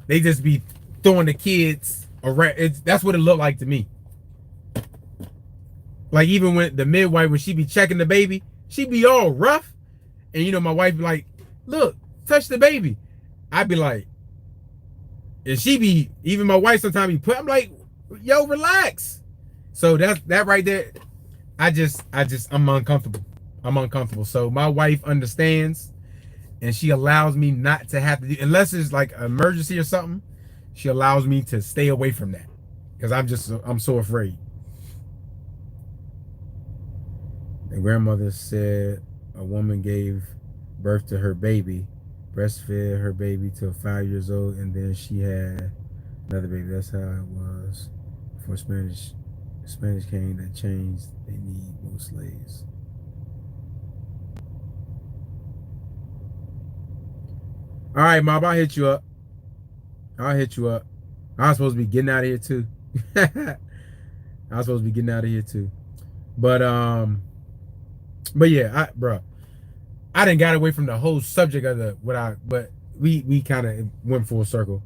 they just be throwing the kids around. That's what it looked like to me. Like even when the midwife, when she be checking the baby, she be all rough. And my wife be like, look, touch the baby. I'd be like, And she be, even my wife sometimes be put, I'm like, yo, relax. So that right there, I'm uncomfortable. I'm uncomfortable. So my wife understands, and she allows me not to have to do, unless it's like an emergency or something, she allows me to stay away from that. Because I'm so afraid. The grandmother said a woman gave birth to her baby, breastfed her baby till 5 years old, and then she had another baby. That's how it was before Spanish came. That changed. They need more slaves. All right, Mob, I'll hit you up. I'll hit you up. I was supposed to be getting out of here too. I was supposed to be getting out of here too. But yeah, bro, I didn't got away from the whole subject of but we kind of went full circle.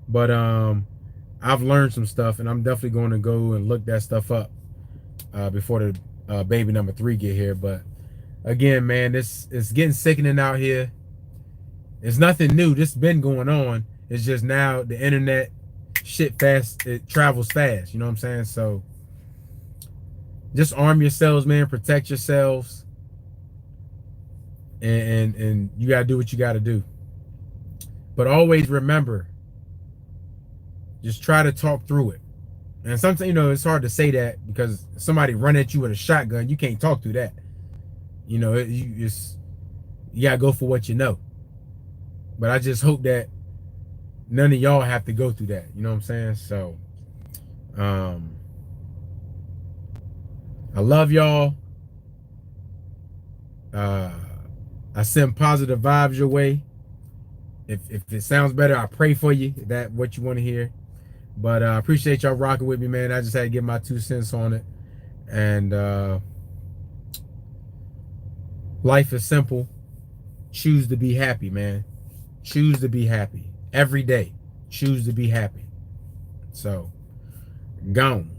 But I've learned some stuff, and I'm definitely going to go and look that stuff up before the baby number 3 get here. But again, man, it's getting sickening out here. It's nothing new. This has been going on. It's just now the internet shit fast. It travels fast. You know what I'm saying? So just arm yourselves, man. Protect yourselves. And you got to do what you got to do. But always remember, just try to talk through it. And sometimes, it's hard to say that because somebody run at you with a shotgun. You can't talk through that. You got to go for what you know. But I just hope that none of y'all have to go through that. You know what I'm saying? So, I love y'all. I send positive vibes your way. If it sounds better, I pray for you. That what you want to hear. But I appreciate y'all rocking with me, man. I just had to give my 2 cents on it. And life is simple. Choose to be happy, man. Choose to be happy every day. Choose to be happy. So, gone.